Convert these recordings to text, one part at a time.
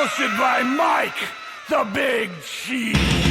Hosted by Mike, the Big Cheese.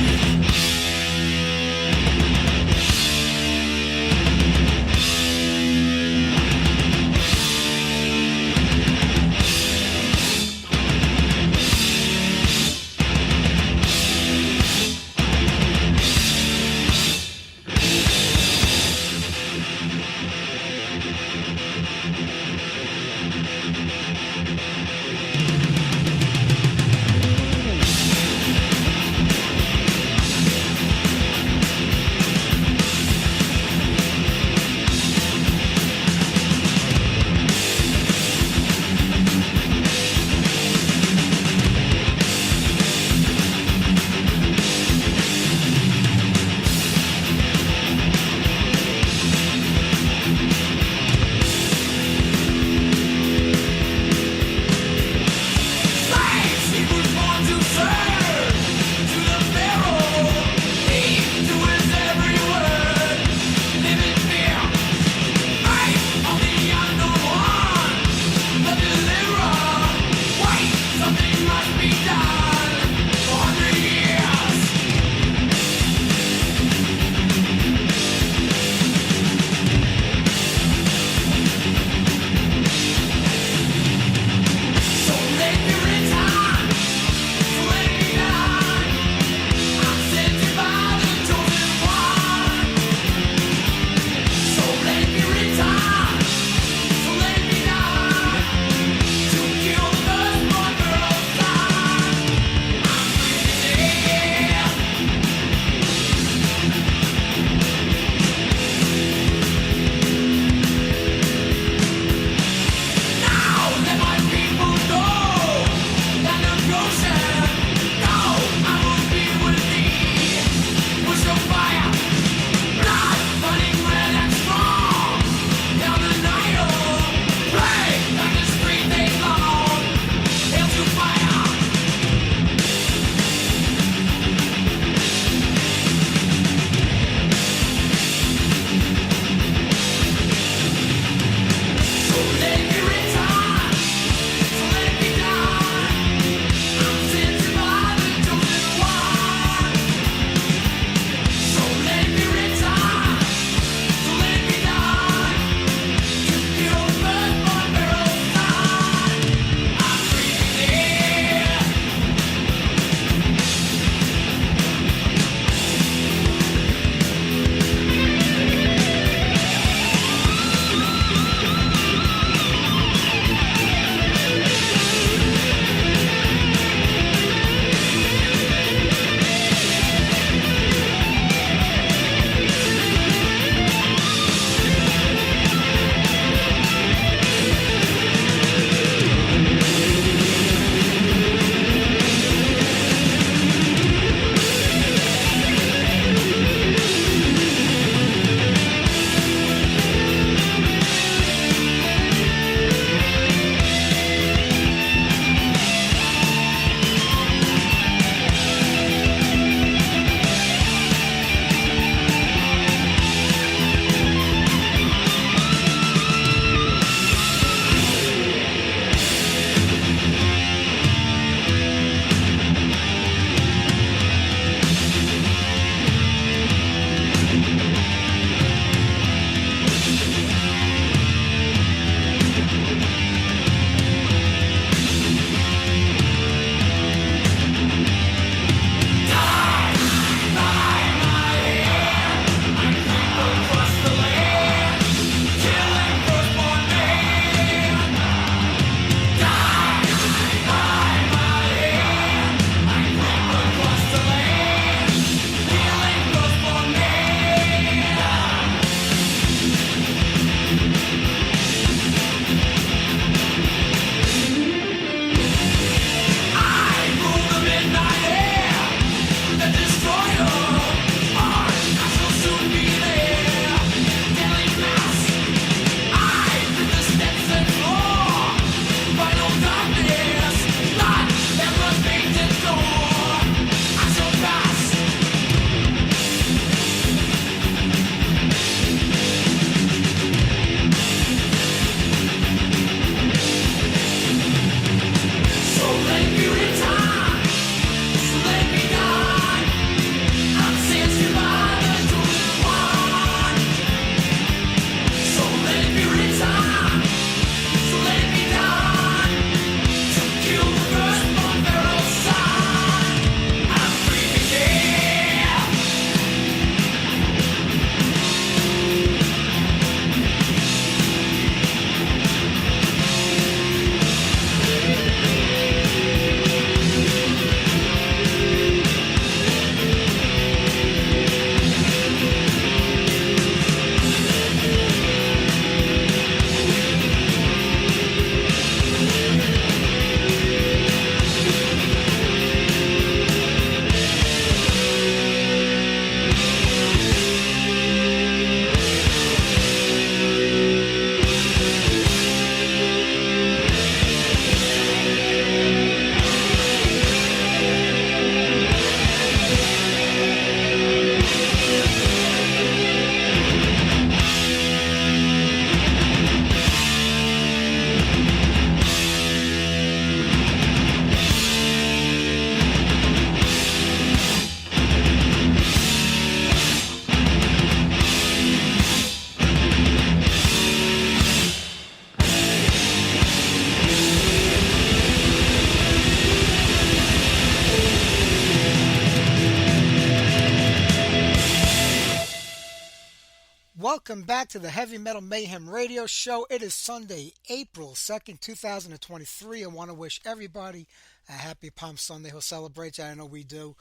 welcome back to the Heavy Metal Mayhem Radio Show. It is Sunday, April 2nd, 2023. I want to wish everybody a happy Palm Sunday who celebrates it. I know we do.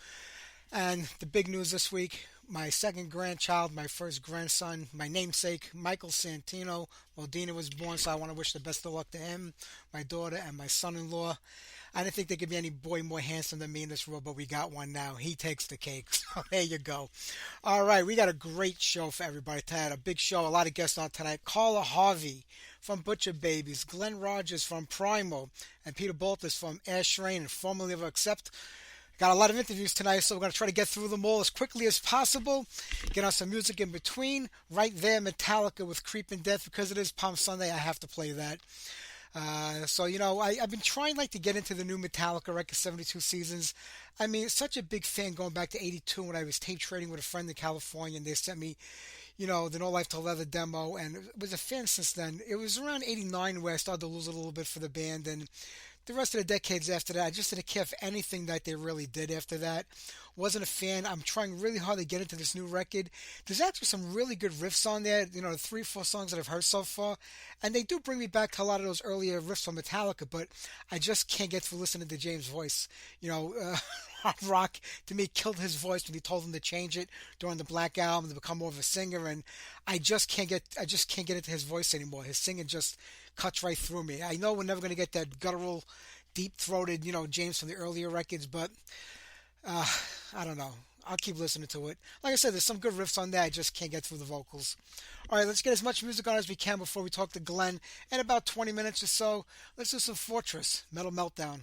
And the big news this week, my second grandchild, my first grandson, my namesake, Michael Santino Modena was born, so I want to wish the best of luck to him, my daughter, and my son-in-law. I didn't think there could be any boy more handsome than me in this world, but we got one now. He takes the cake. So there you go. All right, we got a great show for everybody tonight. A big show, a lot of guests on tonight. Carla Harvey from Butcher Babies, Glenn Rogers from Primal, and Peter Baltes from Ashrain and formerly of Accept. Got a lot of interviews tonight, so we're going to try to get through them all as quickly as possible. Get on some music in between. Right there, Metallica with Creeping Death. Because it is Palm Sunday, I have to play that. I've been trying to get into the new Metallica record, 72 Seasons. I mean, such a big fan going back to 82 when I was tape trading with a friend in California, and they sent me, the No Life Till Leather demo, and I was a fan since then. It was around 89 where I started to lose a little bit for the band, and the rest of the decades after that, I just didn't care for anything that they really did after that. Wasn't a fan. I'm trying really hard to get into this new record. There's actually some really good riffs on there, the 3-4 songs that I've heard so far. And they do bring me back to a lot of those earlier riffs from Metallica, but I just can't get through listening to James' voice. Rock, to me, killed his voice when he told him to change it during the Black Album to become more of a singer, and I just can't get into his voice anymore. His singing just cuts right through me. I know we're never going to get that guttural, deep-throated, James from the earlier records, but I don't know. I'll keep listening to it. Like I said, there's some good riffs on there. I just can't get through the vocals. All right, let's get as much music on as we can before we talk to Glenn. In about 20 minutes or so, let's do some Fortress, Metal Meltdown.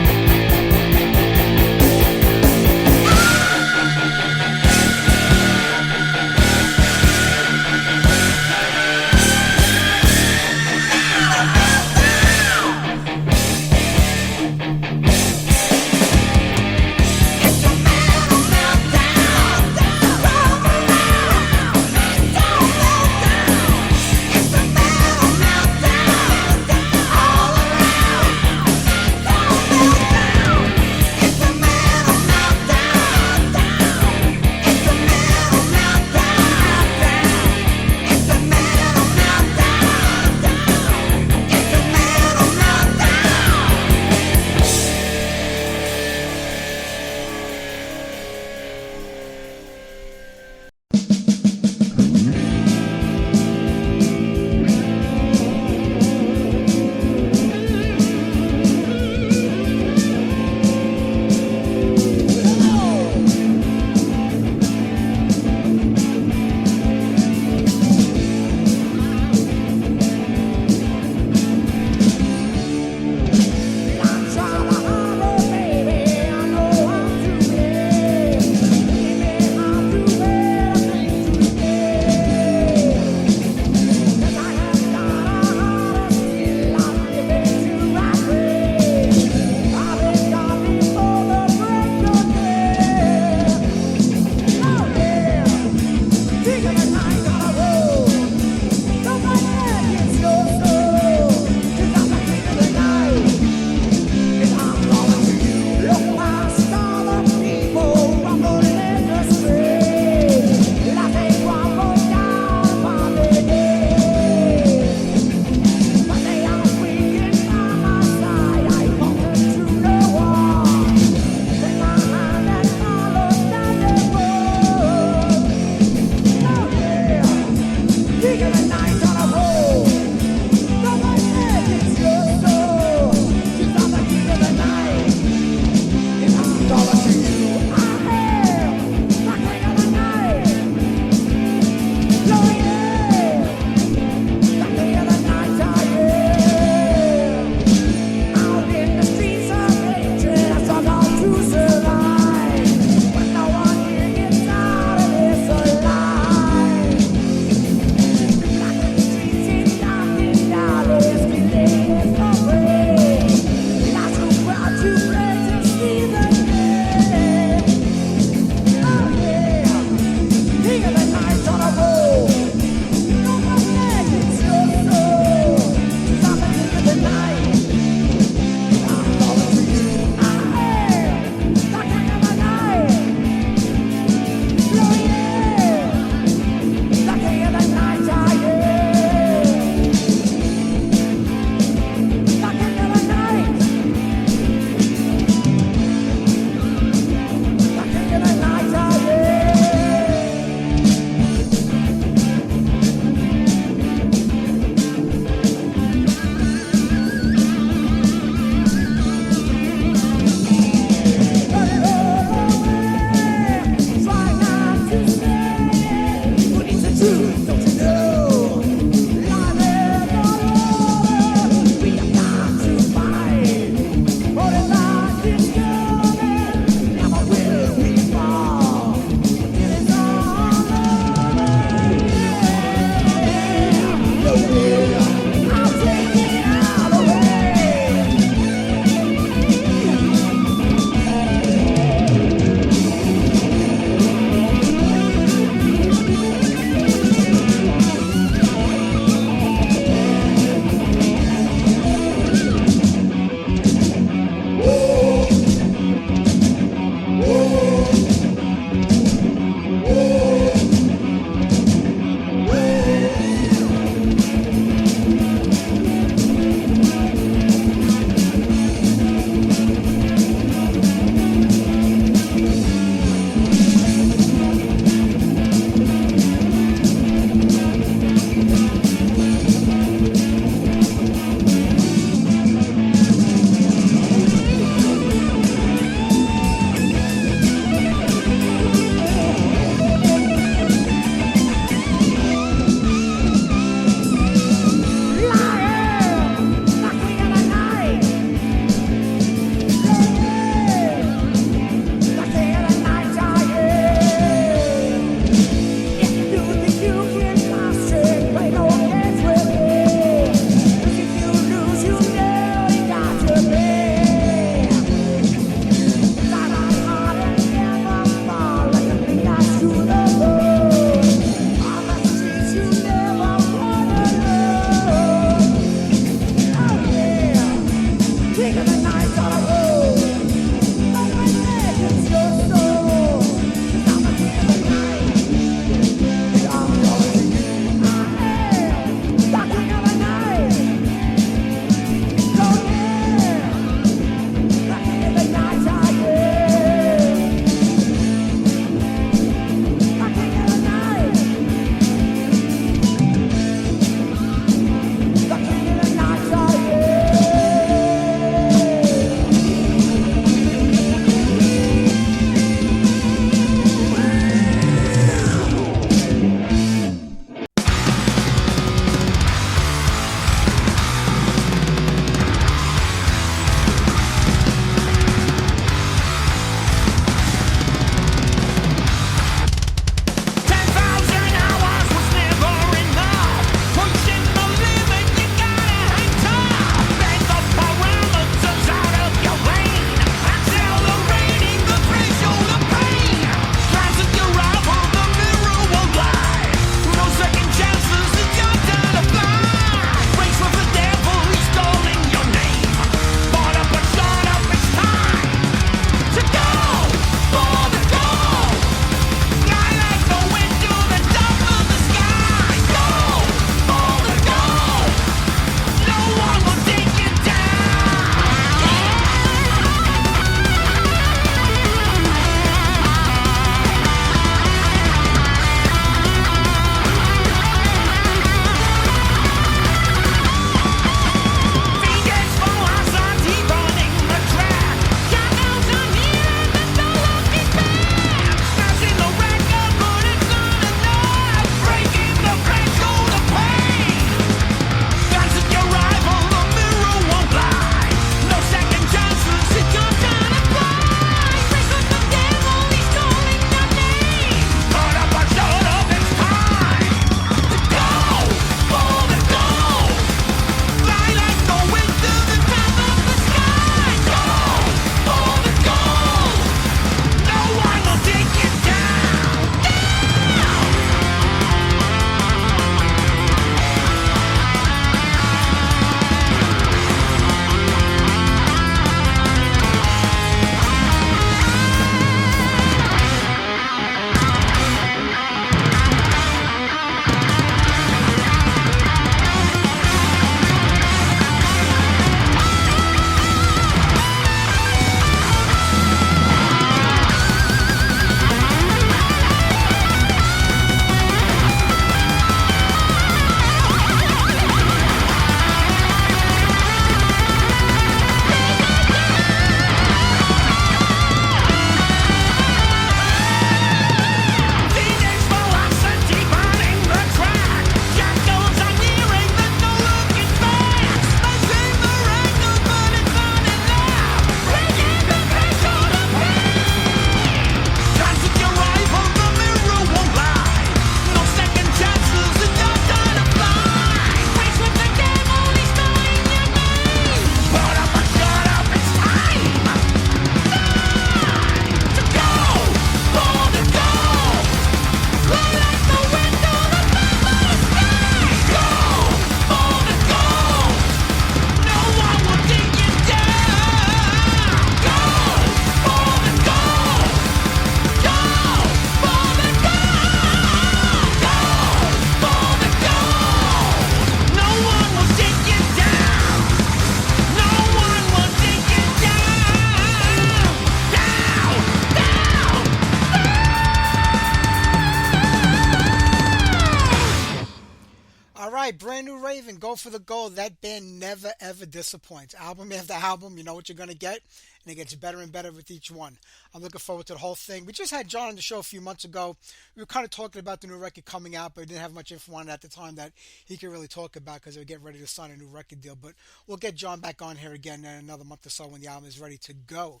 right, brand new Raven, Go for the Gold. That band never ever disappoints. Album after album, you know what you're gonna get, and it gets better and better with each one. I'm looking forward to the whole thing. We just had John on the show a few months ago. We were kind of talking about the new record coming out, but we didn't have much info on it at the time that he could really talk about because they were getting ready to sign a new record deal. But we'll get John back on here again in another month or so when the album is ready to go.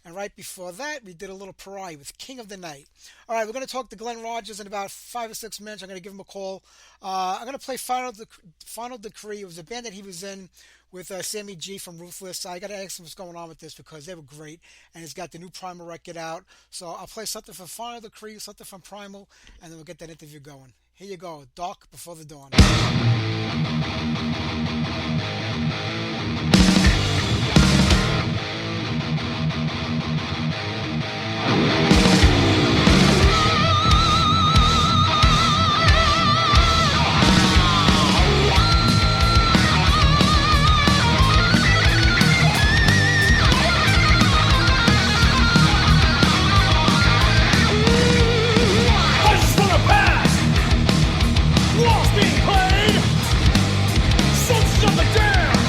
And right before that, we did a little Pariah with King of the Night. All right, we're going to talk to Glenn Rogers in about 5 or 6 minutes. I'm going to give him a call. I'm going to play Final Decree. It was a band that he was in with Sammy G from Ruthless. I got to ask him what's going on with this because they were great. And he's got the new Primal record out. So I'll play something from Final Decree, something from Primal, and then we'll get that interview going. Here you go, Dark Before the Dawn. Walls being played, soldiers of the damned.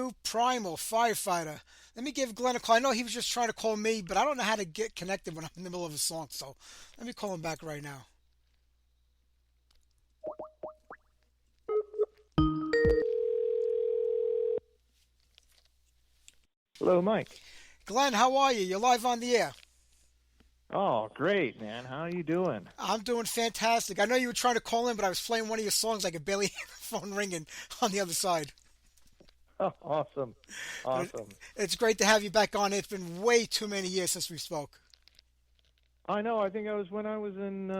new Primal firefighter. Let me give Glenn a call. I know he was just trying to call me, but I don't know how to get connected when I'm in the middle of a song. So let me call him back right now. Hello, Mike. Glenn, how are you? You're live on the air. Oh, great, man. How are you doing? I'm doing fantastic. I know you were trying to call in, but I was playing one of your songs. I could barely hear the phone ringing on the other side. Oh, awesome. But Awesome. it's great to have you back on. It's been way too many years since we spoke. I know. I think I was when I was in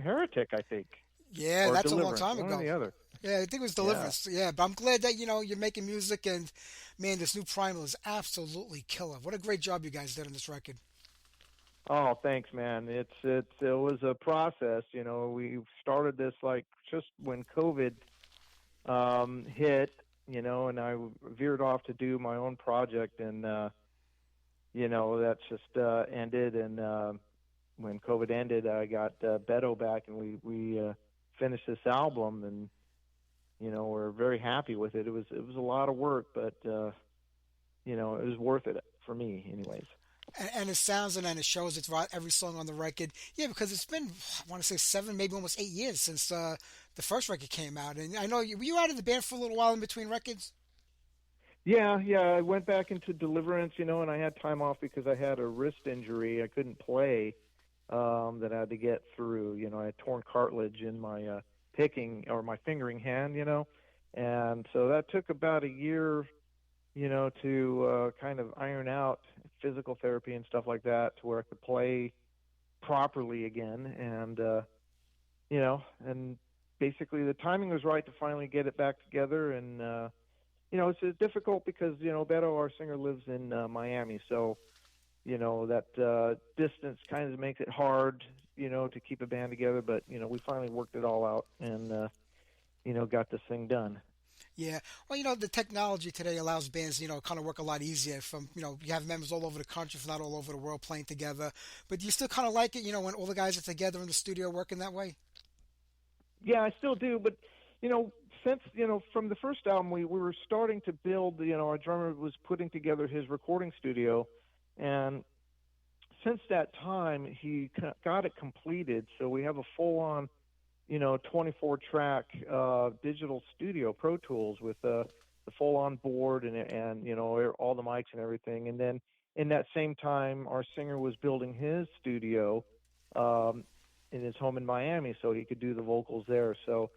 Heretic, I think, Yeah, or that's a long Deliverance, time one or ago. the other. Yeah, I think it was Yeah. Deliverance. Yeah, but I'm glad that you're making music and man, this new Primal is absolutely killer. What a great job you guys did on this record. Oh, thanks, man. It was a process. We started this like just when COVID hit. And I veered off to do my own project, and that just ended. And when COVID ended, I got Beto back, and we finished this album, and we're very happy with it. It was a lot of work, but it was worth it for me, anyways. And it sounds and it shows it's right every song on the record. Yeah, because it's been I want to say 7, maybe almost 8 years since the first record came out. And I know were you out of the band for a little while in between records? Yeah, yeah. I went back into Deliverance, and I had time off because I had a wrist injury. I couldn't play that I had to get through. I had torn cartilage in my picking or my fingering hand, and so that took about a year, to kind of iron out physical therapy and stuff like that to where I could play properly again. And basically the timing was right to finally get it back together. And, it's difficult because, Beto, our singer, lives in Miami. So, that distance kind of makes it hard, to keep a band together. But, we finally worked it all out and, got this thing done. Yeah. Well, the technology today allows bands, kind of work a lot easier from, you have members all over the country, if not all over the world playing together. But do you still kind of like it, when all the guys are together in the studio working that way? Yeah, I still do. But, since, from the first album, we were starting to build, our drummer was putting together his recording studio. And since that time, he got it completed. So we have a full-on 24 track digital studio, Pro Tools, with the full on board and all the mics and everything. And then in that same time, our singer was building his studio in his home in Miami, so he could do the vocals there. So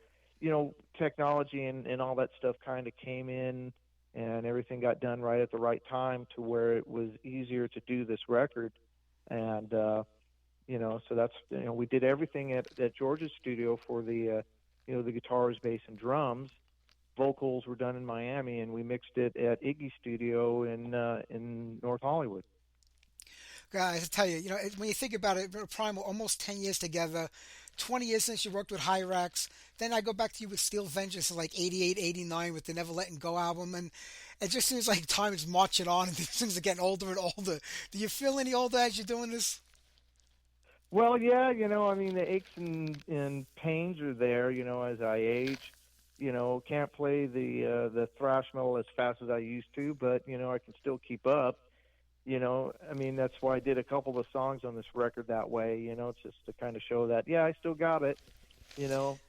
technology and all that stuff kind of came in, and everything got done right at the right time to where it was easier to do this record. And so that's, we did everything at George's studio for the, the guitars, bass, and drums. Vocals were done in Miami, and we mixed it at Iggy's studio in North Hollywood. Guys, I tell you, when you think about it, Primal, almost 10 years together, 20 years since you worked with Hyrax. Then I go back to you with Steel Vengeance in like 88, 89 with the Never Letting Go album. And it just seems like time is marching on and these things are getting older and older. Do you feel any older as you're doing this? Well, yeah, the aches and pains are there, as I age. Can't play the thrash metal as fast as I used to, but, I can still keep up. That's why I did a couple of songs on this record that way, it's just to kind of show that, yeah, I still got it,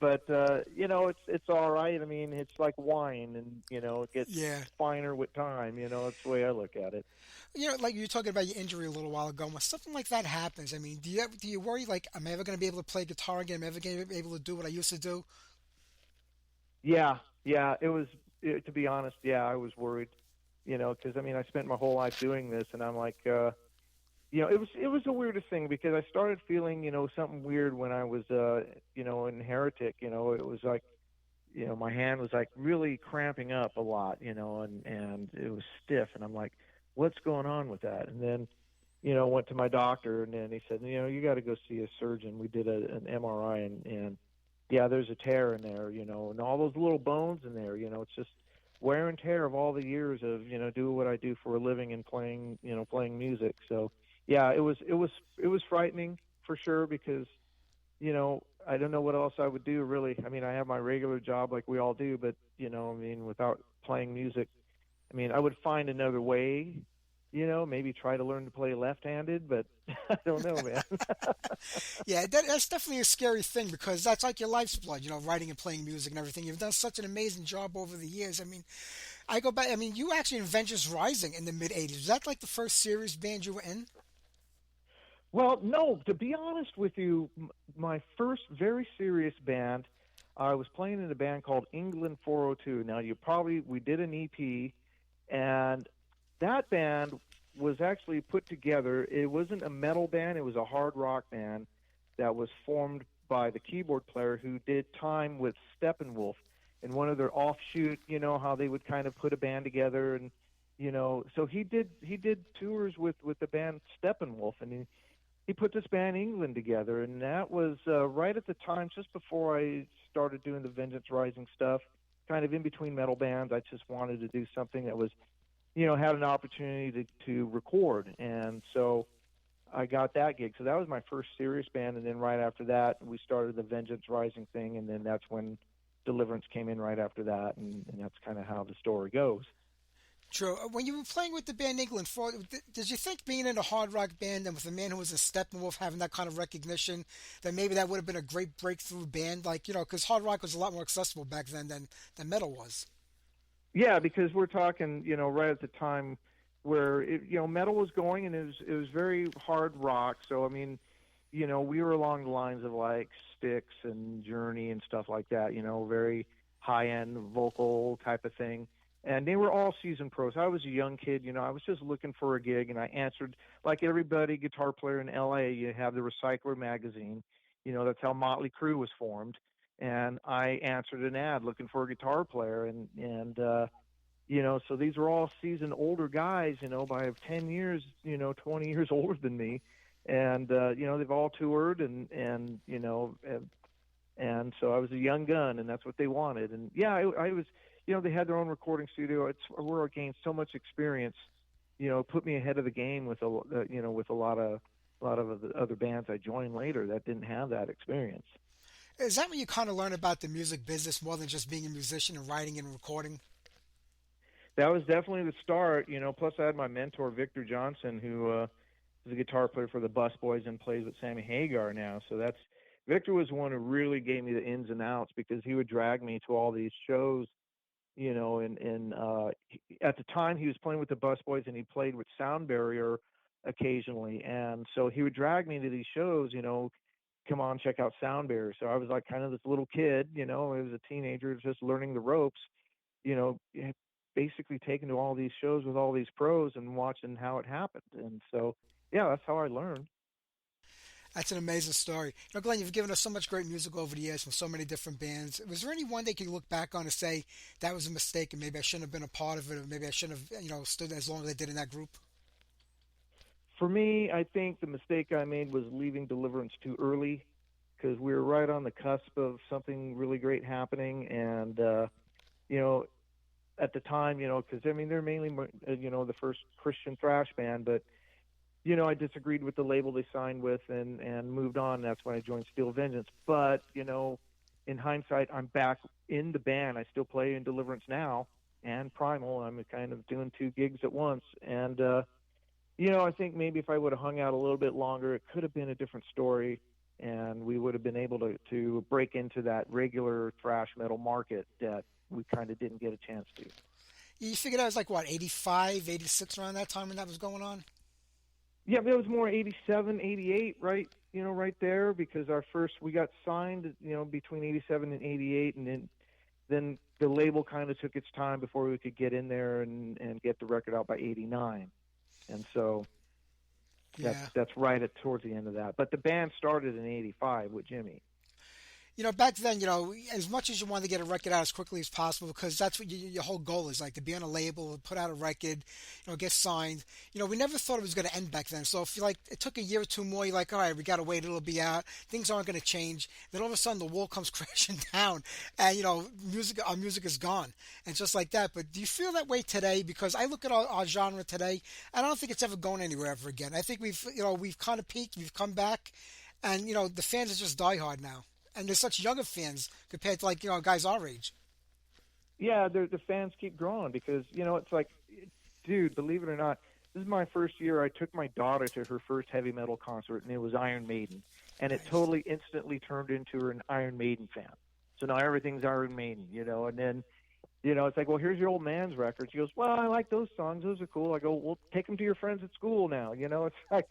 but, it's all right. It's like wine and, it gets Yeah. finer with time, it's the way I look at it. Like you were talking about your injury a little while ago. When something like that happens, do you worry like, am I ever going to be able to play guitar again? Am I ever going to be able to do what I used to do? Yeah, to be honest, yeah, I was worried, because I spent my whole life doing this, and I'm like, it was the weirdest thing because I started feeling, something weird when I was, in Heretic. It was like, my hand was like really cramping up a lot, and it was stiff, and I'm like, what's going on with that? And then, went to my doctor, and then he said, you got to go see a surgeon. We did an MRI, and yeah, there's a tear in there, and all those little bones in there, it's just wear and tear of all the years of, doing what I do for a living and playing music. So yeah, it was frightening for sure because, I don't know what else I would do really. I have my regular job like we all do, but, without playing music, I mean, I would find another way, maybe try to learn to play left-handed, but I don't know, man. Yeah, that's definitely a scary thing because that's like your life's blood, writing and playing music and everything. You've done such an amazing job over the years. I mean, I go back. I mean, you actually in Vengeance Rising in the mid '80s. Was that like the first serious band you were in? Well, no, to be honest with you, my first very serious band, I was playing in a band called England 402. Now, we did an EP, and that band was actually put together. It wasn't a metal band, it was a hard rock band that was formed by the keyboard player who did time with Steppenwolf. And one of their offshoot, how they would kind of put a band together, and so he did tours with the band Steppenwolf, and he put this band England together, and that was right at the time, just before I started doing the Vengeance Rising stuff, kind of in between metal bands. I just wanted to do something that was, had an opportunity to record, and so I got that gig. So that was my first serious band, and then right after that, we started the Vengeance Rising thing, and then that's when Deliverance came in right after that, and that's kind of how the story goes. True. When you were playing with the band England, did you think being in a hard rock band and with a man who was a Steppenwolf having that kind of recognition, that maybe that would have been a great breakthrough band? Like, because hard rock was a lot more accessible back then than metal was. Yeah, because we're talking, right at the time where metal was going, and it was very hard rock. So I mean, we were along the lines of like Styx and Journey and stuff like that. Very high end vocal type of thing. And they were all seasoned pros. I was a young kid, I was just looking for a gig, and I answered like everybody guitar player in LA. You have the Recycler magazine, that's how Motley Crue was formed, and I answered an ad looking for a guitar player, and so these are all seasoned older guys, by 10 years, 20 years older than me, and they've all toured, and so I was a young gun, and that's what they wanted. And yeah, I was, they had their own recording studio. It's where I gained so much experience, put me ahead of the game with with a lot of the other bands I joined later that didn't have that experience. Is that when you kind of learn about the music business more than just being a musician and writing and recording? That was definitely the start. Plus I had my mentor Victor Johnson, who is a guitar player for the Bus Boys and plays with Sammy Hagar now. So that's Victor was the one who really gave me the ins and outs, because he would drag me to all these shows, and at the time he was playing with the Bus Boys, and he played with Sound Barrier occasionally, and so he would drag me to these shows, come on, check out Sound Barrier. So I was like kind of this little kid, I was a teenager just learning the ropes, you know, basically taken to all these shows with all these pros and watching how it happened. And so, yeah, that's how I learned. That's an amazing story. Glenn, you've given us so much great music over the years from so many different bands. Was there any one that you look back on and say that was a mistake and maybe I shouldn't have been a part of it, or maybe I shouldn't have, stood as long as I did in that group? For me, I think the mistake I made was leaving Deliverance too early, because we were right on the cusp of something really great happening. And, you know, at the time, because I mean, they're mainly, the first Christian thrash band, but I disagreed with the label they signed with and moved on. That's when I joined Steel Vengeance. But, in hindsight, I'm back in the band. I still play in Deliverance now and Primal. I'm kind of doing two gigs at once. And, I think maybe if I would have hung out a little bit longer, it could have been a different story, and we would have been able to break into that regular thrash metal market that we kind of didn't get a chance to. You figured out it was like, what, 85, 86 around that time when that was going on? Yeah, but it was more 87, 88, right? Right there, because we got signed, between 87 and 88, and then the label kind of took its time before we could get in there and get the record out by 89. And so Yeah. that's right towards the end of that. But the band started in 85 with Jimmy. Back then, as much as you want to get a record out as quickly as possible, because that's what your whole goal is, like to be on a label, put out a record, get signed. We never thought it was going to end back then. So if it took a year or two more, you're like, all right, we got to wait, it'll be out. Things aren't going to change. Then all of a sudden the wall comes crashing down and, our music is gone. And just like that. But do you feel that way today? Because I look at our genre today, and I don't think it's ever going anywhere ever again. I think we've kind of peaked, we've come back, and, the fans are just diehard now. And there's such younger fans compared to guys our age. yeah, the fans keep growing because it's like, dude, believe it or not, this is my first year. I took my daughter to her first heavy metal concert, and it was Iron Maiden, and it Nice. totally instantly turned into her an Iron Maiden fan. So now everything's Iron Maiden, and then it's like, well, here's your old man's record. She goes, well, I like those songs. Those are cool. I go, well, take them to your friends at school now. It's like,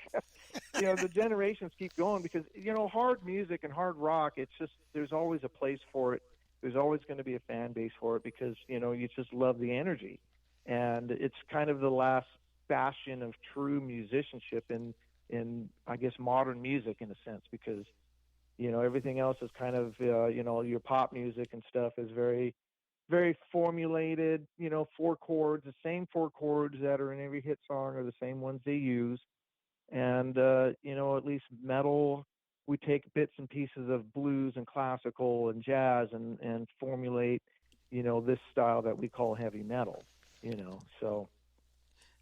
the generations keep going because, hard music and hard rock, it's just, there's always a place for it. There's always going to be a fan base for it because, you just love the energy. And it's kind of the last bastion of true musicianship I guess, modern music in a sense because, everything else is kind of, your pop music and stuff is very, very formulated, four chords, the same four chords that are in every hit song are the same ones they use. And, at least metal, we take bits and pieces of blues and classical and jazz and formulate, this style that we call heavy metal, so,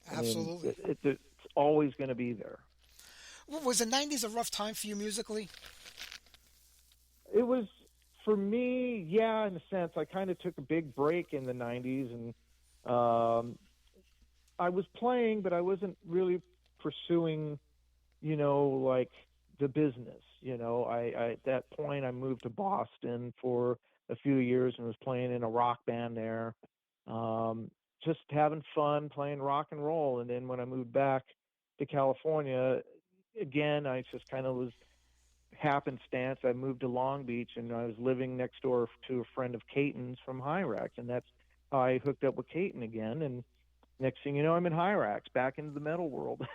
I mean, Absolutely. it's always going to be there. Was the '90s a rough time for you musically? It was for me, yeah, in a sense. I kind of took a big break in the '90s, and I was playing, but I wasn't really pursuing, like the business. I at that point I moved to Boston for a few years and was playing in a rock band there, just having fun playing rock and roll. And then when I moved back to California, again, I just kind of was happenstance. I moved to Long Beach, and I was living next door to a friend of Caton's from Hyrax, and that's how I hooked up with Caton again. And next thing you know, I'm in Hyrax, back into the metal world.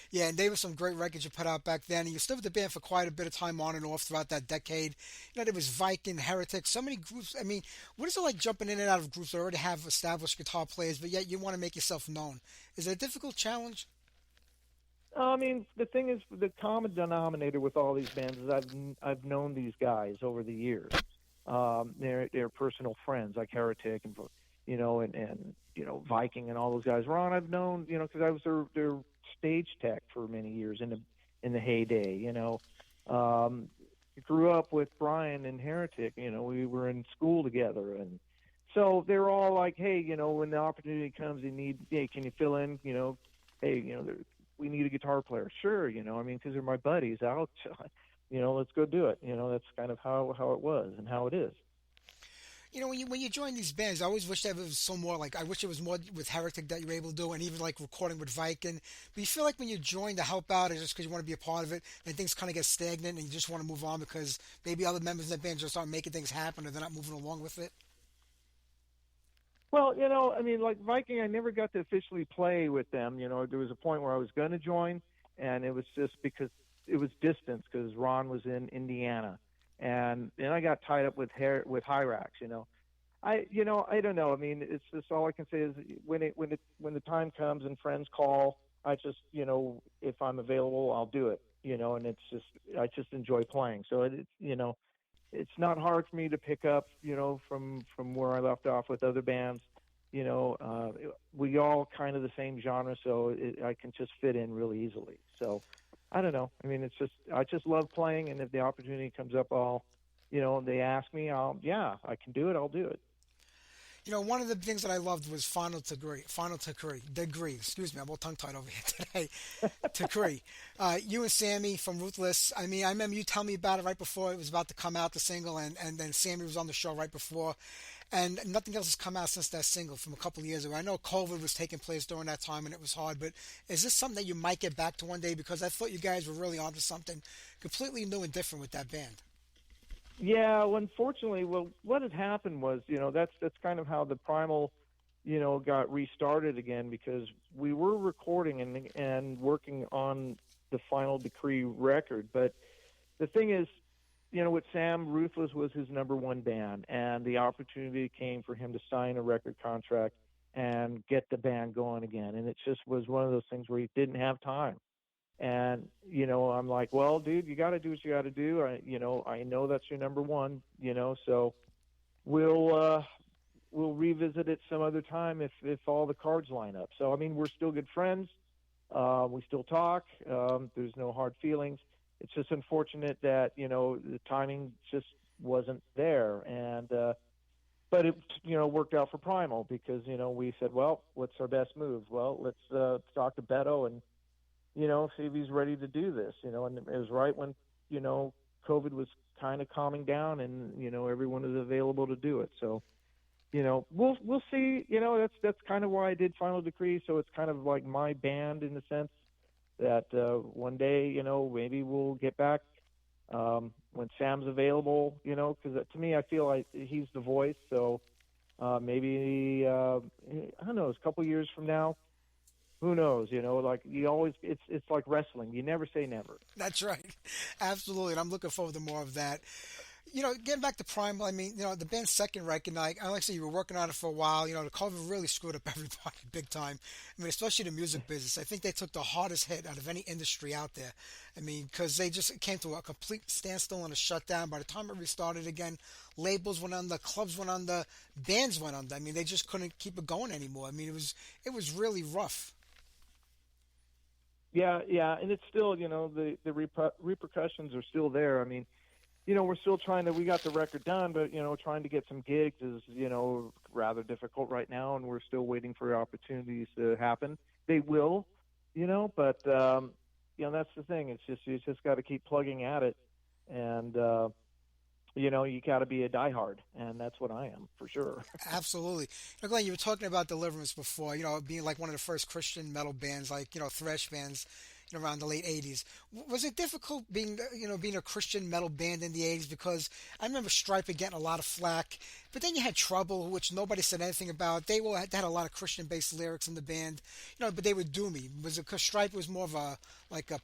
Yeah, and they were some great records you put out back then. And you stood with the band for quite a bit of time on and off throughout that decade. There was Viking, Heretic, so many groups. I mean, what is it like jumping in and out of groups that already have established guitar players, but yet you want to make yourself known? Is it a difficult challenge? I mean, the thing is, the common denominator with all these bands is I've known these guys over the years. They're personal friends like Heretic and Viking and all those guys. Ron, I've known because I was their stage tech for many years in the heyday. Grew up with Brian and Heretic. We were in school together, and so they're all like, hey, when the opportunity comes, hey, can you fill in? Hey, we need a guitar player. Sure, I mean, because they're my buddies. Let's go do it. That's kind of how it was and how it is. When you join these bands, I always wish that it was so more like I wish it was more with Heretic that you were able to do, and even like recording with Viking. But you feel like when you join to help out, or just because you want to be a part of it, then things kind of get stagnant, and you just want to move on because maybe other members of that band just aren't making things happen, or they're not moving along with it. Well, I mean, like Viking, I never got to officially play with them. There was a point where I was going to join, and it was just because it was distance because Ron was in Indiana, and then I got tied up with Hyrax. I don't know. I mean, it's just all I can say is when the time comes and friends call, I just if I'm available, I'll do it. And it's just I just enjoy playing. So it's not hard for me to pick up, from where I left off with other bands. We all kind of the same genre, so I can just fit in really easily. So I don't know. I mean, I just love playing, and if the opportunity comes up, they ask me, I can do it. I'll do it. One of the things that I loved was Final Degree. Excuse me, I'm all tongue-tied over here today. Degree. You and Sammy from Ruthless. I mean, I remember you telling me about it right before it was about to come out, the single, and then Sammy was on the show right before. And nothing else has come out since that single from a couple of years ago. I know COVID was taking place during that time and it was hard, but is this something that you might get back to one day? Because I thought you guys were really onto something completely new and different with that band. Yeah, well, unfortunately, what had happened was, that's kind of how the Primal, got restarted again because we were recording and working on the Final Decree record. But the thing is, with Sam, Ruthless was his number one band, and the opportunity came for him to sign a record contract and get the band going again. And it just was one of those things where he didn't have time. And, I'm like, well, dude, you got to do what you got to do. I know that's your number one, so we'll revisit it some other time if all the cards line up. So, I mean, we're still good friends. We still talk. There's no hard feelings. It's just unfortunate that, the timing just wasn't there. And, but it worked out for Primal because we said, well, what's our best move? Well, let's talk to Beto and see if he's ready to do this. And it was right when COVID was kind of calming down and everyone is available to do it. So we'll see. That's kind of why I did Final Decree. So it's kind of like my band in the sense that one day maybe we'll get back when Sam's available. Because to me I feel like he's the voice. So maybe I don't know. It's a couple years from now. Who knows? Like you always, it's like wrestling. You never say never. That's right. Absolutely. And I'm looking forward to more of that. Getting back to Primal, I mean, the band's second record, I like I said, you were working on it for a while. The COVID really screwed up everybody big time. I mean, especially the music business. I think they took the hardest hit out of any industry out there. I mean, because they just came to a complete standstill and a shutdown. By the time it restarted again, labels went under, clubs went under, bands went under. I mean, they just couldn't keep it going anymore. I mean, it was really rough. Yeah, and it's still, the repercussions are still there. I mean, we're still we got the record done, but, trying to get some gigs is, rather difficult right now, and we're still waiting for opportunities to happen. They will, but, that's the thing. It's just, you just got to keep plugging at it, and, you got to be a diehard, and that's what I am, for sure. Absolutely. Glenn, you were talking about Deliverance before, being like one of the first Christian metal bands, like, thrash bands, around the late 80s. Was it difficult being a Christian metal band in the 80s? Because I remember Striper getting a lot of flack, but then you had Trouble, which nobody said anything about. They had a lot of Christian-based lyrics in the band, but they were doomy. Was it because Striper was more of a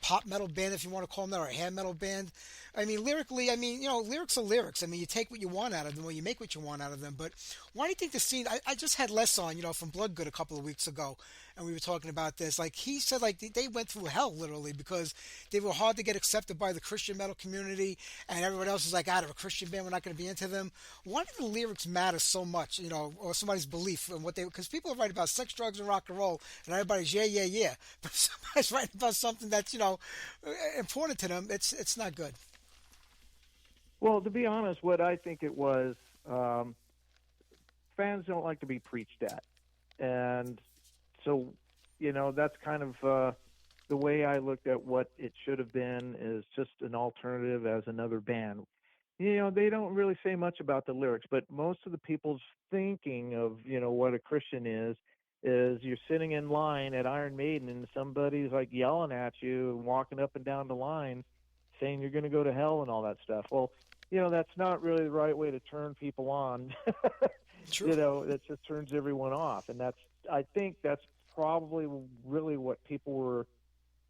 pop metal band, if you want to call them that, or a hair metal band? I mean, lyrically, lyrics are lyrics. I mean, you take what you want out of them, or you make what you want out of them. But why do you think the scene? I just had Les on, from Bloodgood a couple of weeks ago, and we were talking about this. Like, he said, like, they went through hell, literally, because they were hard to get accepted by the Christian metal community, and everyone else was like, out of a Christian band, we're not going to be into them. Why do the lyrics matter so much, or somebody's belief in what they? Because people are writing about sex, drugs, and rock and roll, and everybody's yeah. But if somebody's writing about something that's important to them, it's not good. Well, to be honest, what I think it was, fans don't like to be preached at, and so that's kind of the way I looked at what it should have been is just an alternative as another band. They don't really say much about the lyrics, but most of the people's thinking of, what a Christian is you're sitting in line at Iron Maiden and somebody's like yelling at you and walking up and down the line saying you're going to go to hell and all that stuff. Well, that's not really the right way to turn people on. True. That just turns everyone off. And I think that's probably really what people were,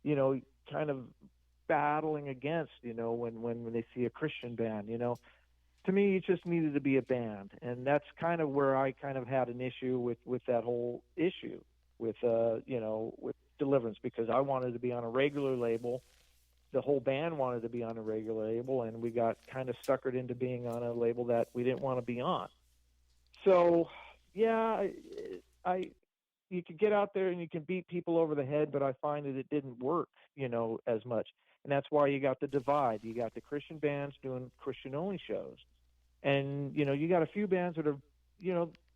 kind of battling against, when they see a Christian band. To me, it just needed to be a band, and that's kind of where I kind of had an issue with that whole issue with with Deliverance, because I wanted to be on a regular label. The whole band wanted to be on a regular label, and we got kind of suckered into being on a label that we didn't want to be on. So, yeah, you could get out there and you can beat people over the head, but I find that it didn't work, as much. And that's why you got the divide. You got the Christian bands doing Christian-only shows. And, you got a few bands that are,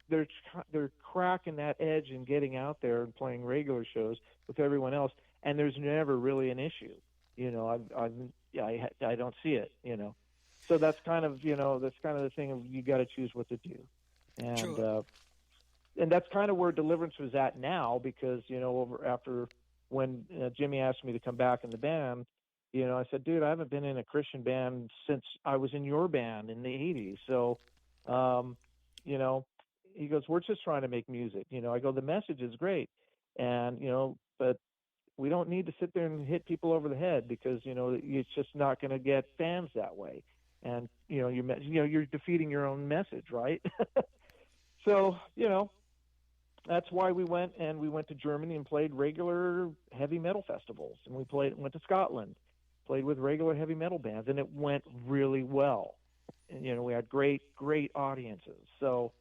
they're cracking that edge and getting out there and playing regular shows with everyone else. And there's never really an issue. I don't see it, So that's kind of, the thing of you got to choose what to do. And, True. And that's kind of where Deliverance was at now, because, after when Jimmy asked me to come back in the band, I said, dude, I haven't been in a Christian band since I was in your band in the 80s. So, he goes, we're just trying to make music. I go, the message is great. And, but we don't need to sit there and hit people over the head, because, it's just not going to get fans that way. And, you're defeating your own message, right? So, that's why we went to Germany and played regular heavy metal festivals, and went to Scotland, played with regular heavy metal bands, and it went really well. And, we had great audiences. So,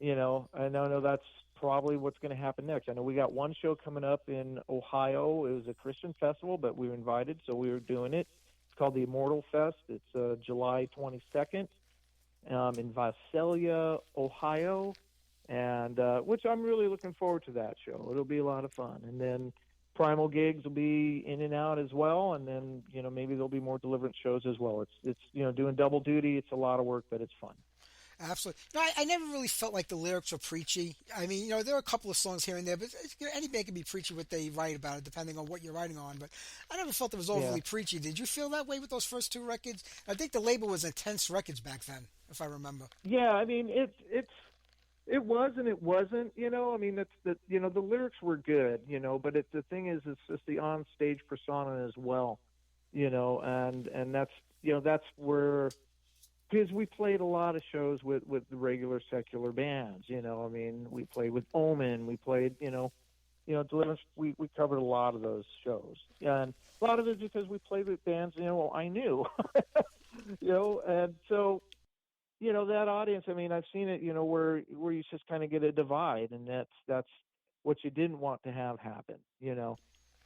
I know that's probably what's going to happen next. I know we got one show coming up in Ohio. It was a Christian festival, but we were invited, so we were doing it. It's called the Immortal Fest. It's July 22nd. in Visalia, Ohio, and which I'm really looking forward to that show. It'll be a lot of fun. And then Primal gigs will be in and out as well, and then maybe there'll be more Deliverance shows as well. It's doing double duty. It's a lot of work, but it's fun. Absolutely. No, I never really felt like the lyrics were preachy. I mean, there are a couple of songs here and there, but any band can be preachy what they write about it, depending on what you're writing on. But I never felt it was Yeah. overly preachy. Did you feel that way with those first two records? I think the label was Intense Records back then, if I remember. Yeah, I mean it was and it wasn't. I mean the lyrics were good. But the thing is, it's just the on stage persona as well. And that's where, because we played a lot of shows with the regular secular bands. I mean, we played with Omen, we played Deliverance. We covered a lot of those shows, and a lot of it because we played with bands I knew. And so that audience. I mean, I've seen it. Where you just kind of get a divide, and that's what you didn't want to have happen.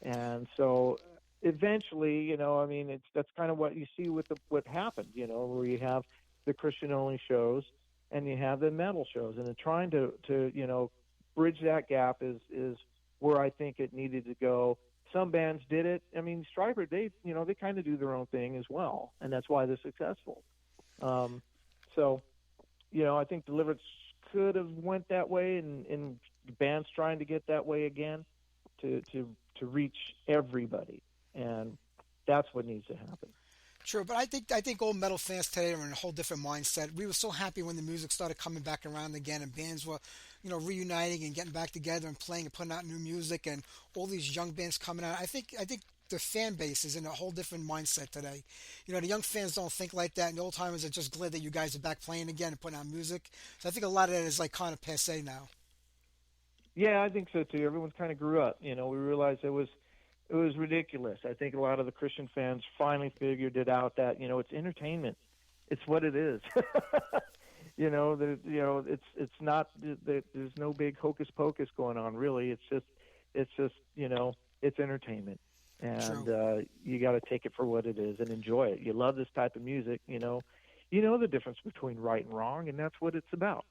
And so eventually, I mean, that's kind of what you see with what happened. Where you have the Christian only shows and you have the metal shows, and trying to bridge that gap is where I think it needed to go. Some bands did it. I mean, Stryper, they kind of do their own thing as well, and that's why they're successful. So, I think Deliverance could have went that way, and bands trying to get that way again to reach everybody, and that's what needs to happen. Sure, but I think old metal fans today are in a whole different mindset. We were so happy when the music started coming back around again, and bands were, reuniting and getting back together and playing and putting out new music, and all these young bands coming out. I think the fan base is in a whole different mindset today. The young fans don't think like that, and the old timers are just glad that you guys are back playing again and putting out music. So I think a lot of that is like kind of passe now. Yeah, I think so too. Everyone's kind of grew up. We realized it was ridiculous. I think a lot of the Christian fans finally figured it out that it's entertainment. It's what it is. It's not. There's no big hocus pocus going on. Really, it's just it's entertainment, and you got to take it for what it is and enjoy it. You love this type of music. You know the difference between right and wrong, and that's what it's about.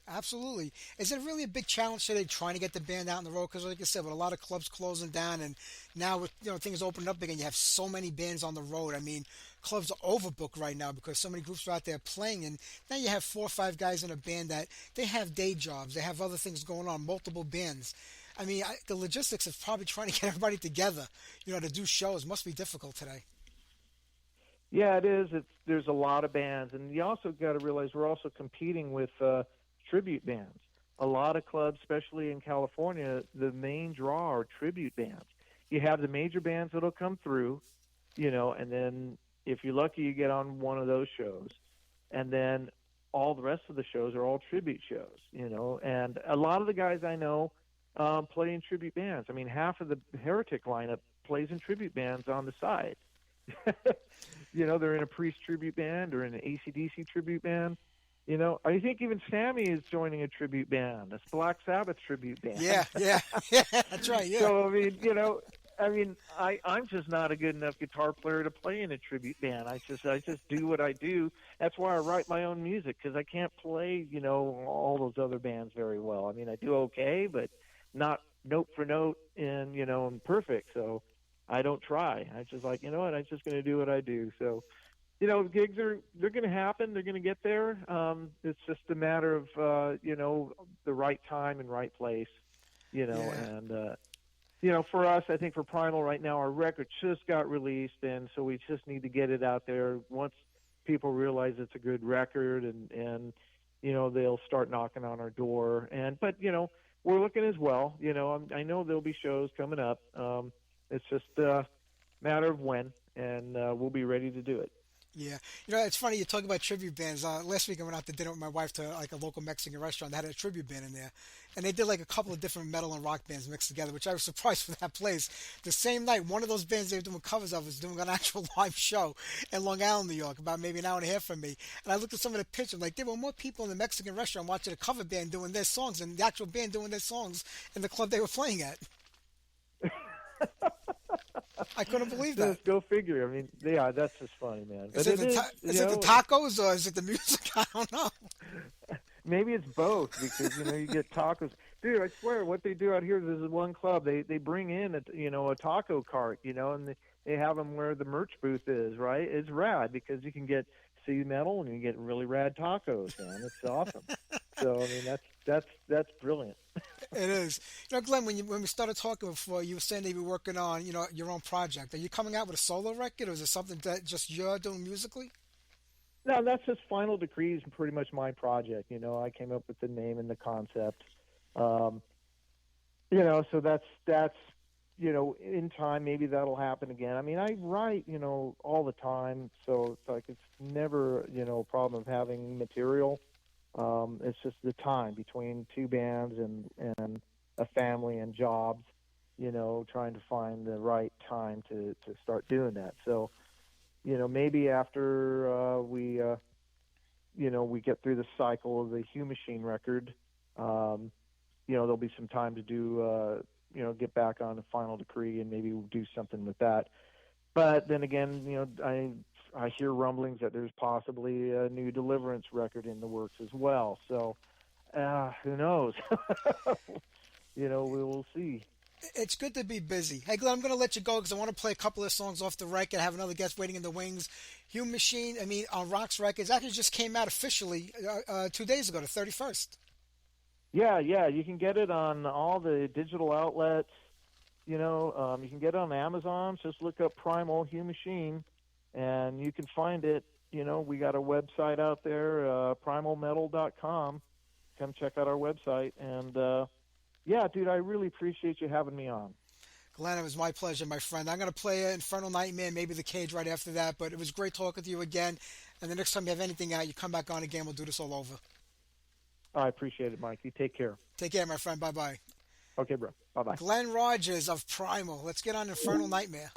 Absolutely. Is it really a big challenge today trying to get the band out on the road? Because like I said, with a lot of clubs closing down and now with things opening up again, you have so many bands on the road. I mean, clubs are overbooked right now because so many groups are out there playing, and now you have 4 or 5 guys in a band that they have day jobs, they have other things going on, multiple bands. I mean, the logistics of probably trying to get everybody together, to do shows must be difficult today. Yeah, it is. There's a lot of bands, and you also got to realize we're also competing with tribute bands. A lot of clubs, especially in California, the main draw are tribute bands. You have the major bands that'll come through, and then if you're lucky, you get on one of those shows, and then all the rest of the shows are all tribute shows, and a lot of the guys I know play in tribute bands. I mean, half of the Heretic lineup plays in tribute bands on the side. They're in a Priest tribute band or in an AC/DC tribute band. I think even Sammy is joining a tribute band, a Black Sabbath tribute band. Yeah, that's right. Yeah. So I'm just not a good enough guitar player to play in a tribute band. I just do what I do. That's why I write my own music, because I can't play all those other bands very well. I mean, I do okay, but not note for note and perfect. So I don't try. I just I'm just going to do what I do. So. Gigs they're going to happen. They're going to get there. It's just a matter of the right time and right place. And for us, I think for Primal right now, our record just got released, and so we just need to get it out there. Once people realize it's a good record, and they'll start knocking on our door. But we're looking as well. I know there'll be shows coming up. It's just a matter of when, and we'll be ready to do it. Yeah. It's funny you talk about tribute bands. Last week I went out to dinner with my wife to like a local Mexican restaurant that had a tribute band in there. And they did like a couple of different metal and rock bands mixed together, which I was surprised for that place. The same night, one of those bands they were doing covers of was doing an actual live show in Long Island, New York, about maybe an hour and a half from me. And I looked at some of the pictures, like there were more people in the Mexican restaurant watching a cover band doing their songs than the actual band doing their songs in the club they were playing at. I couldn't believe that. Just go figure. I mean, yeah, that's just funny, man. Is But it is it the tacos or is it the music? I don't know. maybe it's both because you get tacos. Dude, I swear, what they do out here, there's one club. They bring in a taco cart, and they have them where the merch booth is. Right? It's rad because you can get sea metal and you get really rad tacos, man. It's awesome. So I mean, that's brilliant. It is. Glenn, when we started talking before, you were saying that you were working on, your own project. Are you coming out with a solo record, or is it something that just you're doing musically? No, that's just Final Decree is pretty much my project. I came up with the name and the concept. So that's in time maybe that'll happen again. I mean, I write all the time, so it's never a problem of having material. It's just the time between two bands and a family and jobs, trying to find the right time to start doing that. So, maybe after we get through the cycle of the Hugh Machine record, there'll be some time to do, get back on the Final Decree and maybe do something with that. But then again, I hear rumblings that there's possibly a new Deliverance record in the works as well. So, who knows? We will see. It's good to be busy. Hey, Glenn, I'm going to let you go because I want to play a couple of songs off the record. I have another guest waiting in the wings. Hugh Machine, on Rocks Records, actually just came out officially 2 days ago, the 31st. Yeah, you can get it on all the digital outlets. You can get it on Amazon. Just look up Primal Hugh Machine, and you can find it. We got a website out there, primalmetal.com. Come check out our website. And, yeah, dude, I really appreciate you having me on. Glenn, it was my pleasure, my friend. I'm going to play Infernal Nightmare, maybe The Cage right after that, but it was great talking to you again. And the next time you have anything out, you come back on again. We'll do this all over. I appreciate it, Mike. You take care. Take care, my friend. Bye-bye. Okay, bro. Bye-bye. Glenn Rogers of Primal. Let's get on Infernal Nightmare.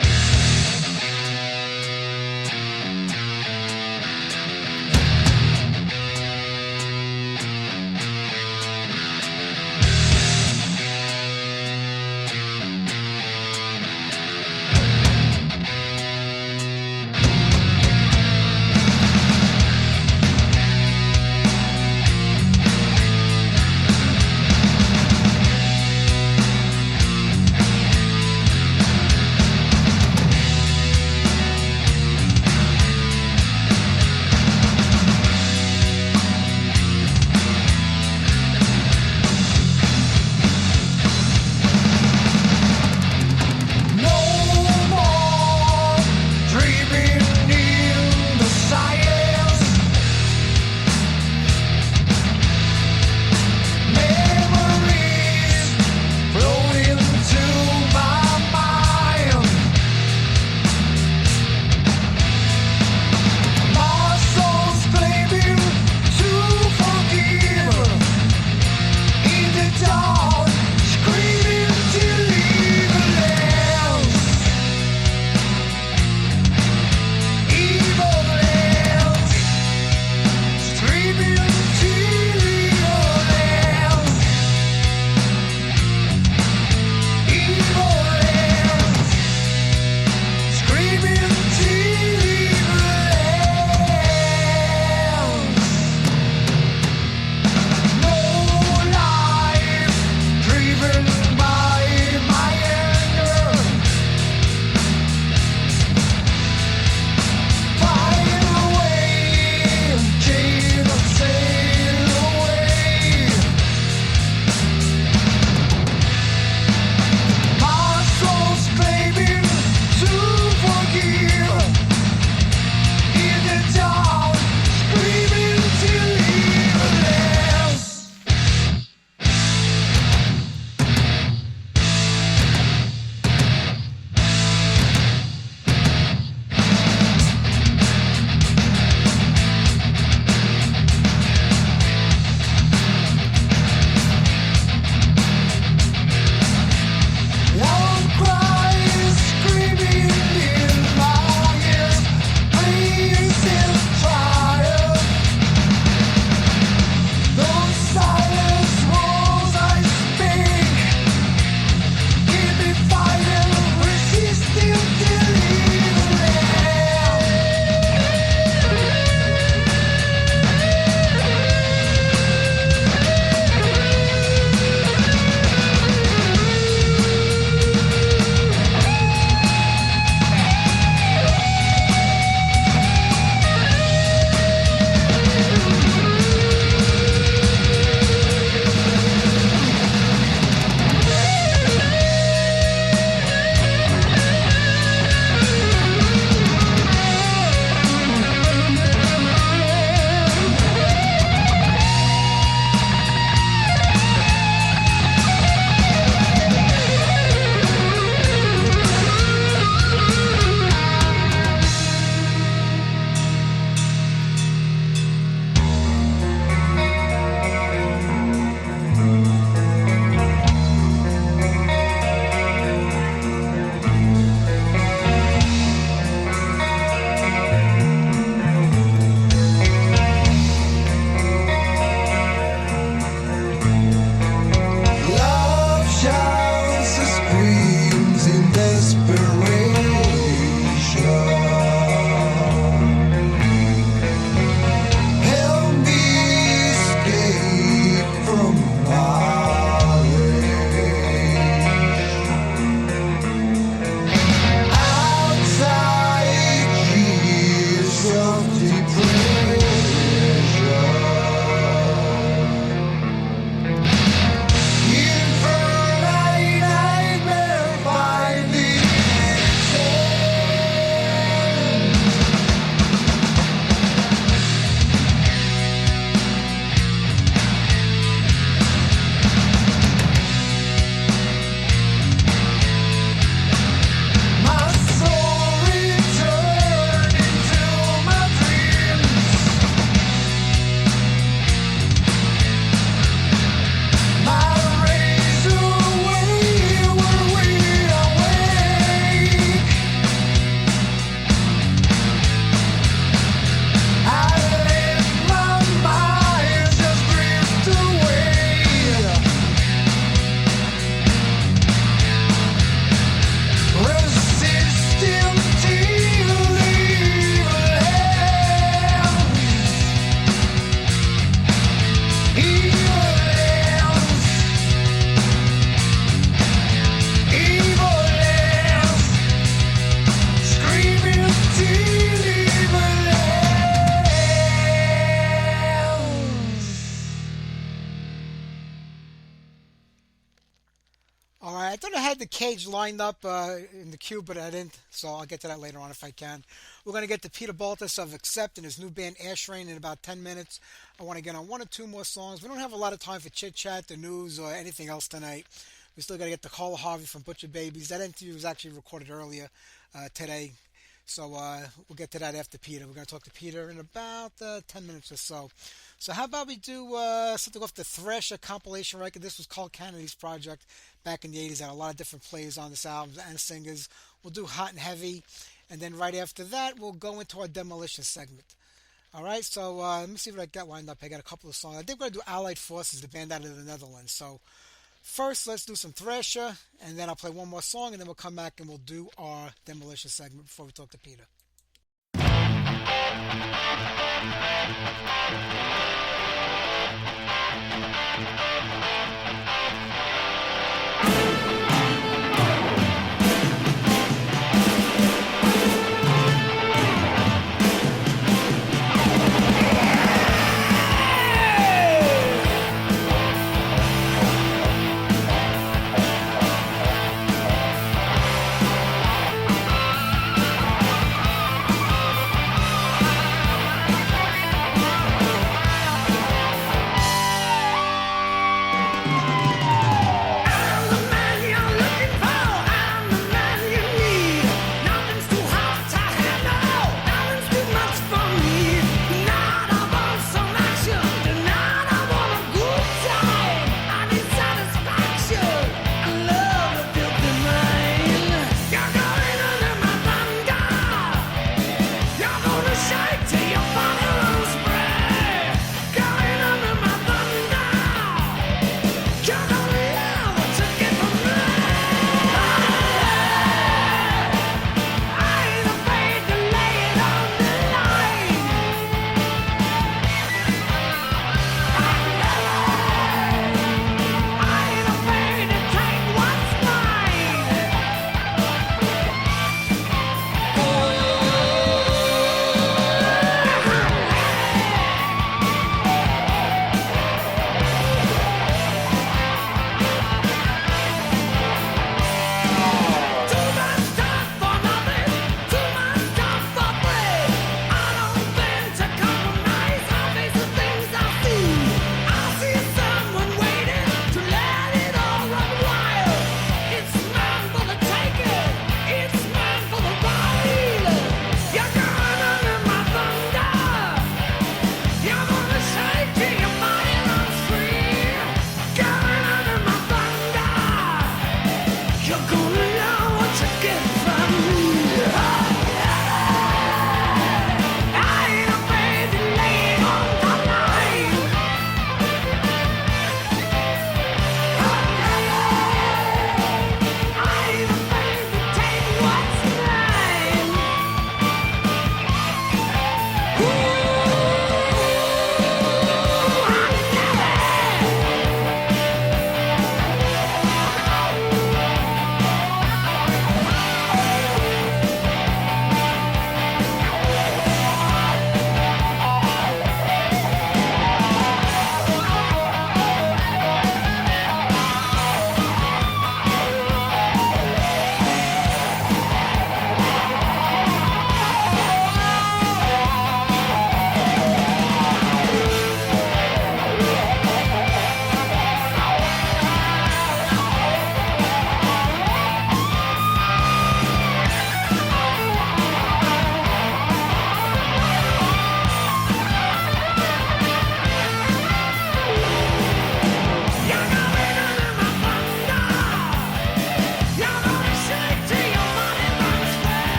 page lined up in the queue, but I didn't, so I'll get to that later on if I can. We're going to get to Peter Baltes of Accept and his new band Ashrain in about 10 minutes. I want to get on one or two more songs. We don't have a lot of time for chit-chat, the news, or anything else tonight. We still got to get to Carla Harvey from Butcher Babies. That interview was actually recorded earlier today, so we'll get to that after Peter. We're going to talk to Peter in about 10 minutes or so. So how about we do something off the Thrasher compilation record? This was Carl Kennedy's project back in the 80s. Had a lot of different players on this album and singers. We'll do Hot and Heavy, and then right after that, we'll go into our Demolition segment. All right, so let me see what I got lined up. I got a couple of songs. I think we're going to do Allied Forces, the band out of the Netherlands. So first, let's do some Thrasher, and then I'll play one more song, and then we'll come back and we'll do our Demolition segment before we talk to Peter.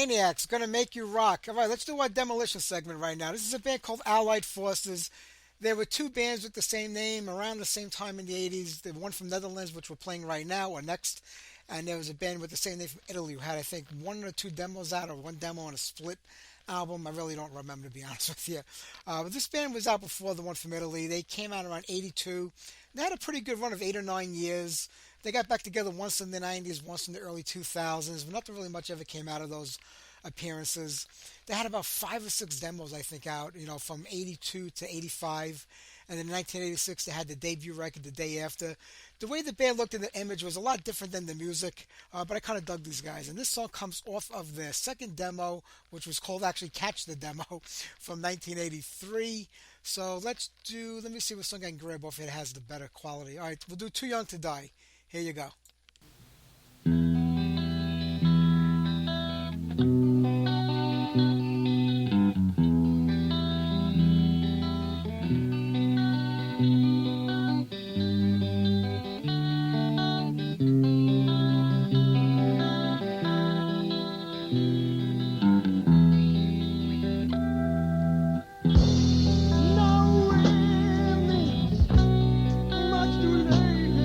Maniacs, Gonna Make You Rock. All right, let's do our demolition segment right now. This is a band called Allied Forces. There were two bands with the same name around the same time in the 80s. The one from Netherlands, which we're playing right now, or next. And there was a band with the same name from Italy who had, I think, one or two demos out, or one demo on a split album. I really don't remember, to be honest with you. But this band was out before the one from Italy. They came out around 82. They had a pretty good run of 8 or 9 years. They got back together once in the 90s, once in the early 2000s, but nothing really much ever came out of those appearances. They had about 5 or 6 demos, I think, out, from 82 to 85. And in 1986, they had the debut record the day after. The way the band looked in the image was a lot different than the music, but I kind of dug these guys. And this song comes off of their second demo, which was called actually Catch the Demo from 1983. So let me see what song I can grab off it has the better quality. All right, we'll do Too Young to Die. Here you go. Now when it's much too late,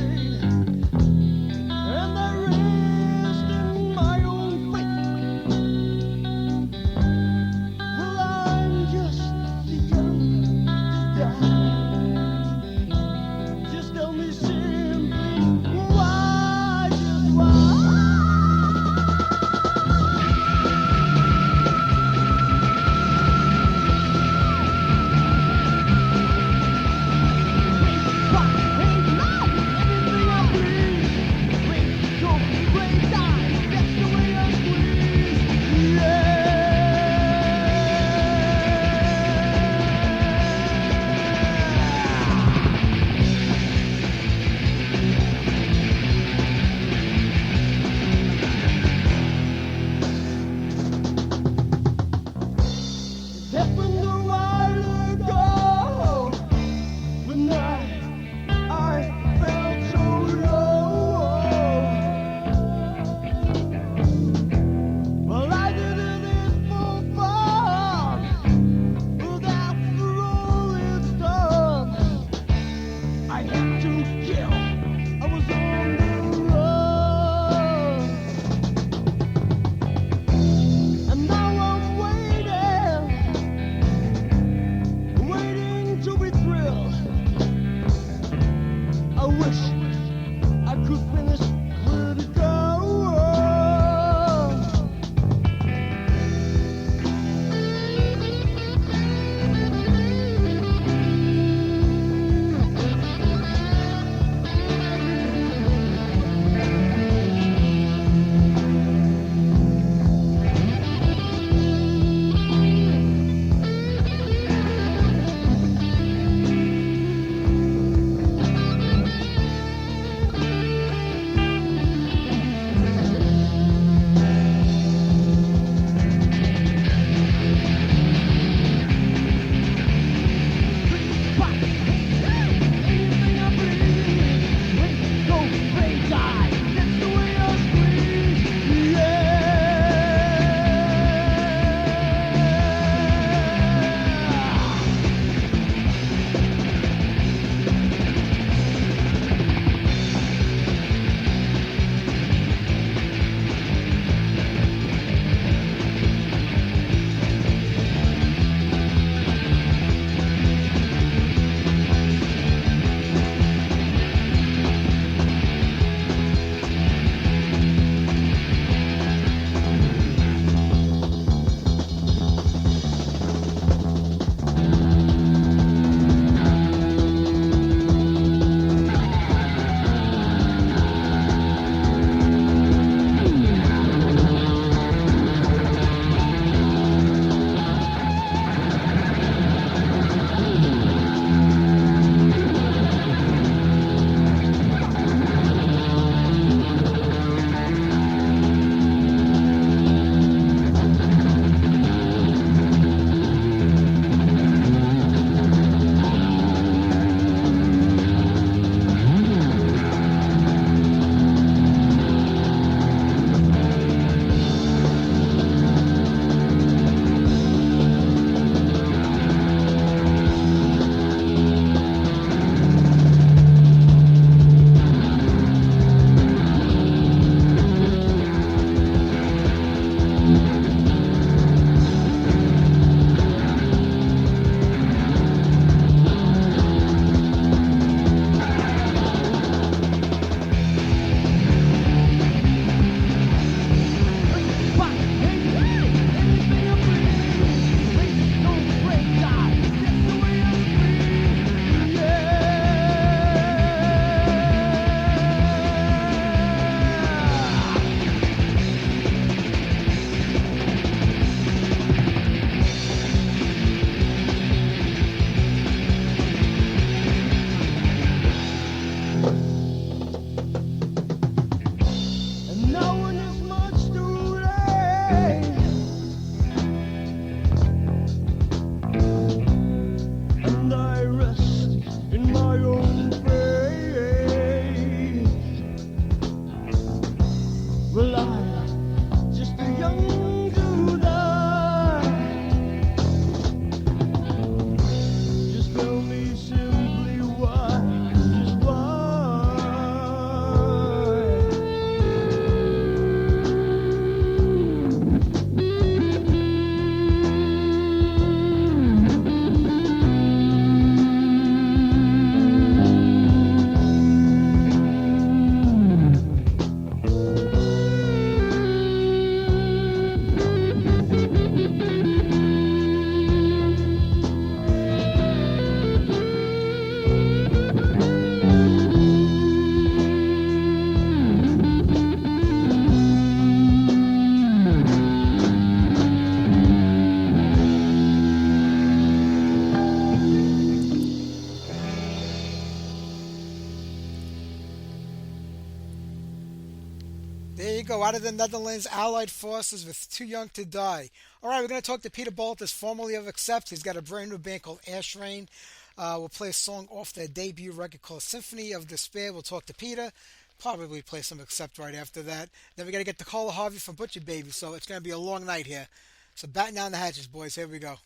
go. Out of the Netherlands, Allied Forces with Too Young to Die. All right, we're going to talk to Peter Baltes, formerly of Accept. He's got a brand new band called Ashrain. We'll play a song off their debut record called Symphony of Despair. We'll talk to Peter. Probably play some Accept right after that. Then we got to get to Carla Harvey from Butcher Baby, so it's going to be a long night here. So batten down the hatches, boys. Here we go.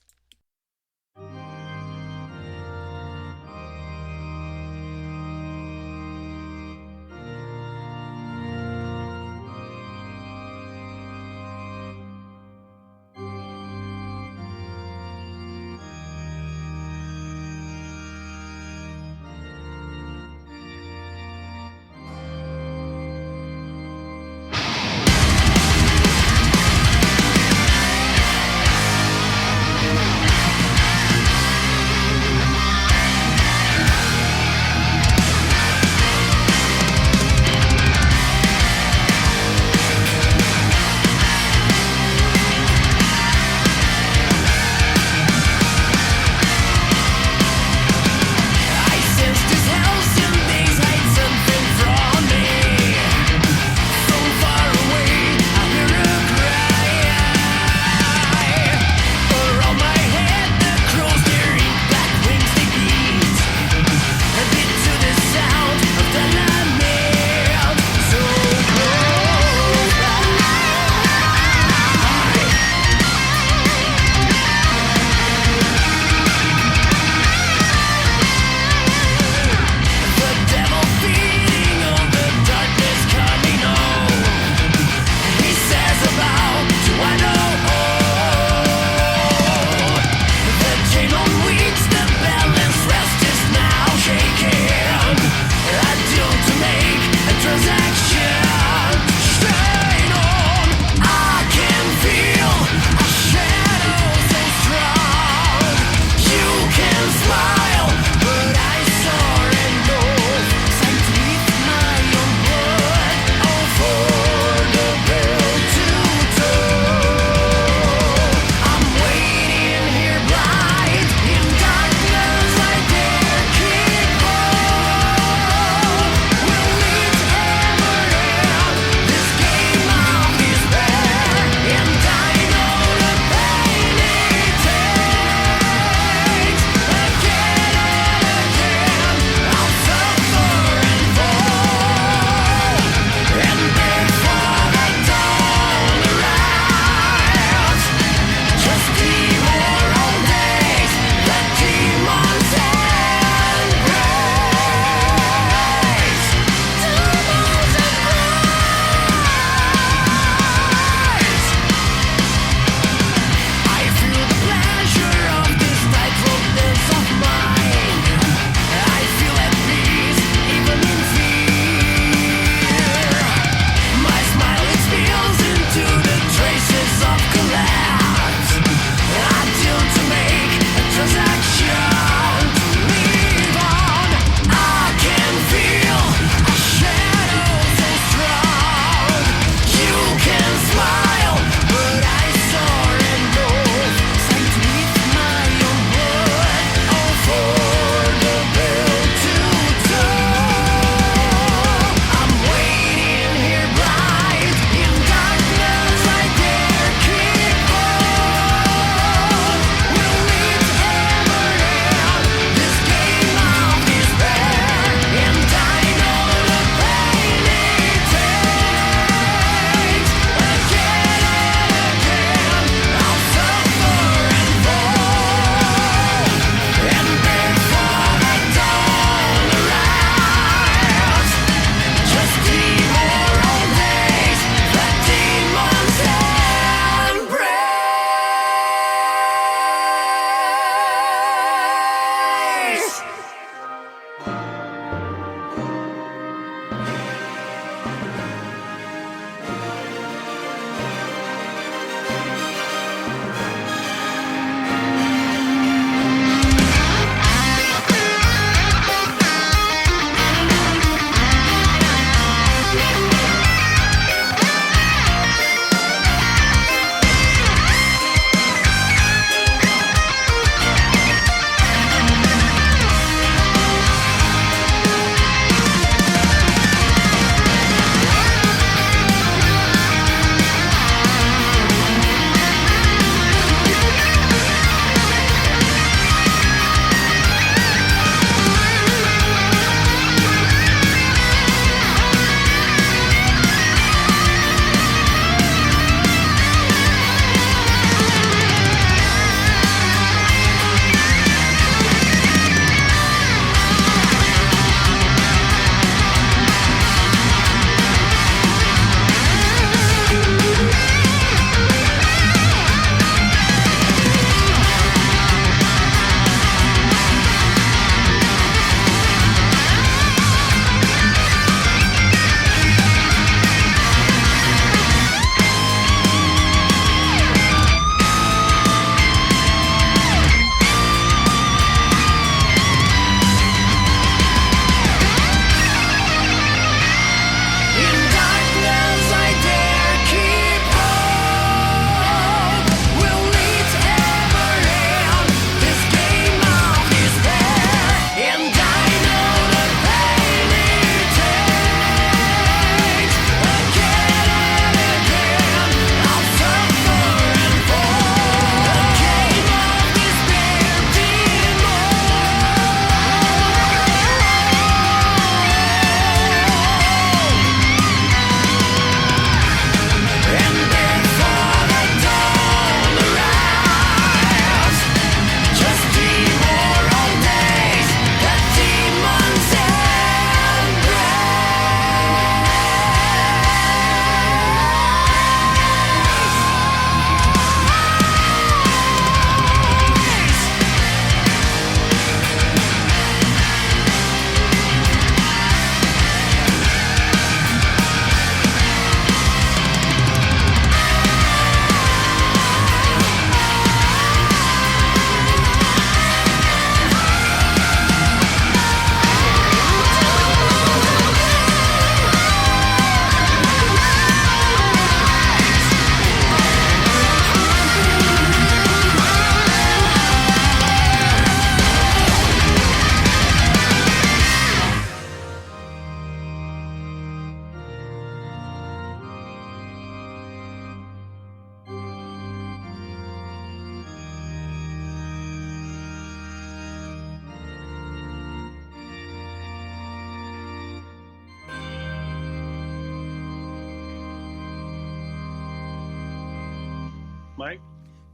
Mike.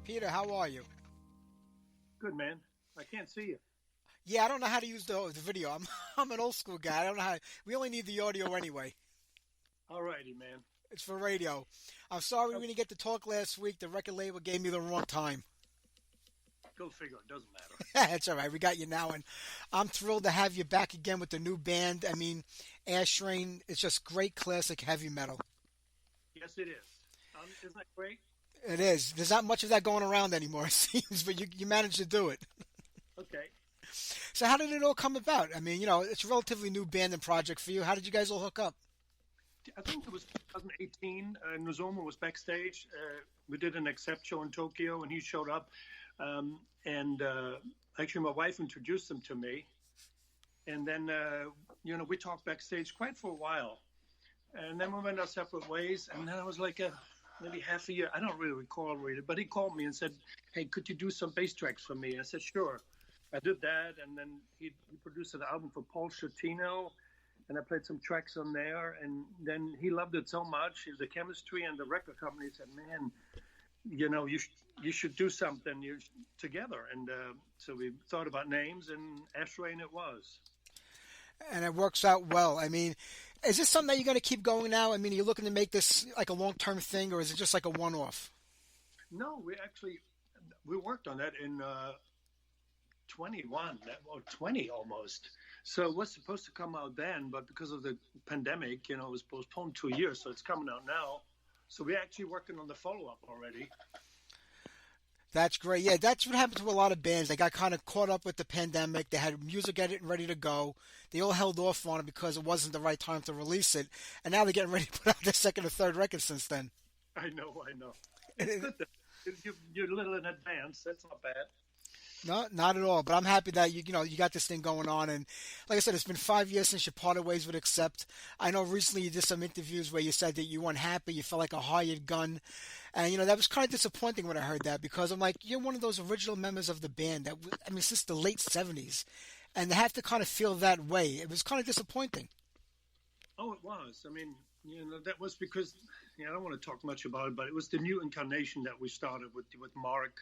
Peter, how are you? Good, man. I can't see you. Yeah, I don't know how to use the video. I'm an old school guy. I don't know how. We only need the audio anyway. All righty, man. It's for radio. I'm sorry we didn't get to talk last week. The record label gave me the wrong time. Go figure. It doesn't matter. That's all right. We got you now, and I'm thrilled to have you back again with the new band. I mean, Ashrain. It's just great classic heavy metal. Yes, it is. Isn't that great? It is. There's not much of that going around anymore, it seems, but you managed to do it. Okay. So how did it all come about? I mean, it's a relatively new band and project for you. How did you guys all hook up? I think it was 2018. Nozomu was backstage. We did an Accept show in Tokyo, and he showed up. Actually, my wife introduced him to me. And then, we talked backstage quite for a while. And then we went our separate ways. And then I was like maybe half a year. I don't really recall really, but he called me and said, "Hey, could you do some bass tracks for me?" I said, "Sure." I did that. And then he produced an album for Paul Schettino. And I played some tracks on there, and then he loved it so much. The chemistry and the record company said, "Man, you should do something together." And so we thought about names, and Ashrain it was. And it works out well. I mean, is this something that you're going to keep going now? I mean, are you looking to make this like a long-term thing, or is it just like a one-off? No, we worked on that in 21 or 20 almost. So it was supposed to come out then, but because of the pandemic, it was postponed 2 years. So it's coming out now. So we're actually working on the follow-up already. That's great. Yeah, that's what happened to a lot of bands. They got kind of caught up with the pandemic. They had music edit ready to go. They all held off on it because it wasn't the right time to release it. And now they're getting ready to put out their second or third record since then. I know. It's good that you're a little in advance. That's not bad. No, not at all. But I'm happy that you got this thing going on. And like I said, it's been 5 years since you parted ways with Accept. I know recently you did some interviews where you said that you weren't happy. You felt like a hired gun. And, that was kind of disappointing when I heard that, because I'm like, you're one of those original members of the band since the late 70s. And to have to kind of feel that way, it was kind of disappointing. Oh, it was. I mean, that was because, I don't want to talk much about it, but it was the new incarnation that we started with Mark.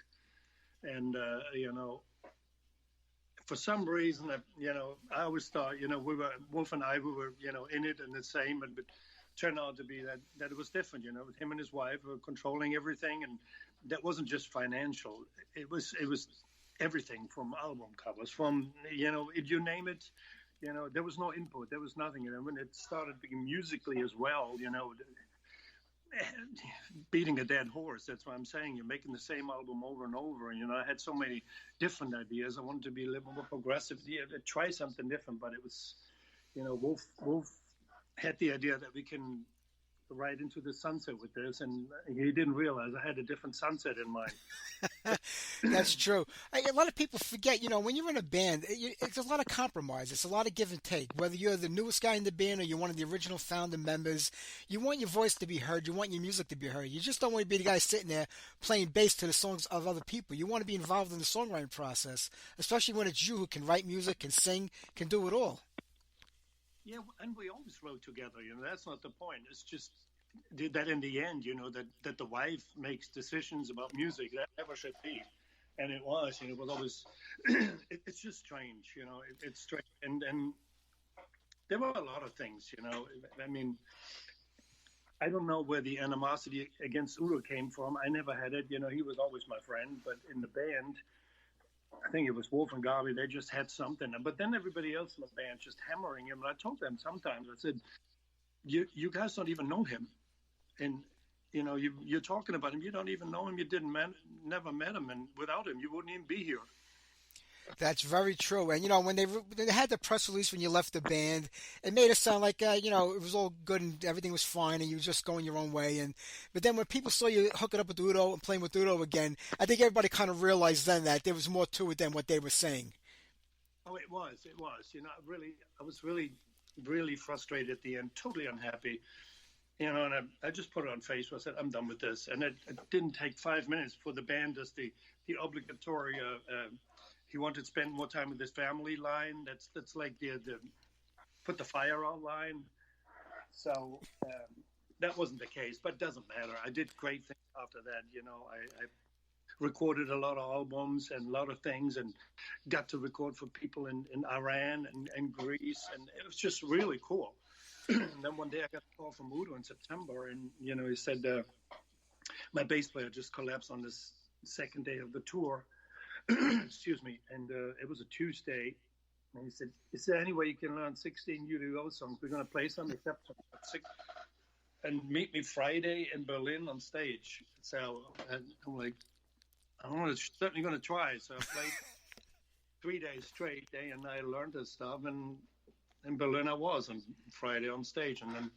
And, for some reason, I always thought, Wolf and I, we were, in it and the same, but turned out to be that it was different, with him and his wife were controlling everything. And that wasn't just financial. It was everything, from album covers, from, if you name it, there was no input, there was nothing. And when it started being musically as well, beating a dead horse. That's what I'm saying. You're making the same album over and over. And, I had so many different ideas. I wanted to be a little more progressive, to try something different. But it was, Wolf had the idea that we can ride into the sunset with this. And he didn't realize I had a different sunset in mind. That's true. A lot of people forget, when you're in a band, it's a lot of compromise. It's a lot of give and take. Whether you're the newest guy in the band or you're one of the original founder members, you want your voice to be heard. You want your music to be heard. You just don't want to be the guy sitting there playing bass to the songs of other people. You want to be involved in the songwriting process, especially when it's you who can write music, can sing, can do it all. Yeah, and we always wrote together. That's not the point. It's just that in the end, that the wife makes decisions about music. That never should be. And it was, it was always, it's just strange, it's strange. And there were a lot of things, I mean, I don't know where the animosity against Udo came from. I never had it. He was always my friend. But in the band, I think it was Wolf and Garvey, they just had something. But then everybody else in the band just hammering him. And I told them sometimes, I said, you guys don't even know him. And you're talking about him. You don't even know him. You never met him, and without him, you wouldn't even be here. That's very true. And when they had the press release when you left the band, it made it sound like it was all good and everything was fine, and you were just going your own way. But then when people saw you hooking up with Udo and playing with Udo again, I think everybody kind of realized then that there was more to it than what they were saying. Oh, it was. I was really, really frustrated at the end, totally unhappy. And I just put it on Facebook. I said, I'm done with this. And it didn't take 5 minutes for the band as the obligatory, he wanted to spend more time with his family line. That's like the put the fire out line. So that wasn't the case, but it doesn't matter. I did great things after that. I recorded a lot of albums and a lot of things, and got to record for people in Iran and Greece, and it was just really cool. And then one day I got a call from Udo in September, and he said my bass player just collapsed on this second day of the tour. Excuse me, and it was a Tuesday. And he said, "Is there any way you can learn 16 UDO songs? We're going to play some and meet me Friday in Berlin on stage." So and I'm like, I'm certainly going to try. So I played 3 days straight, day and night, learned this stuff. And in Berlin I was on Friday on stage. And then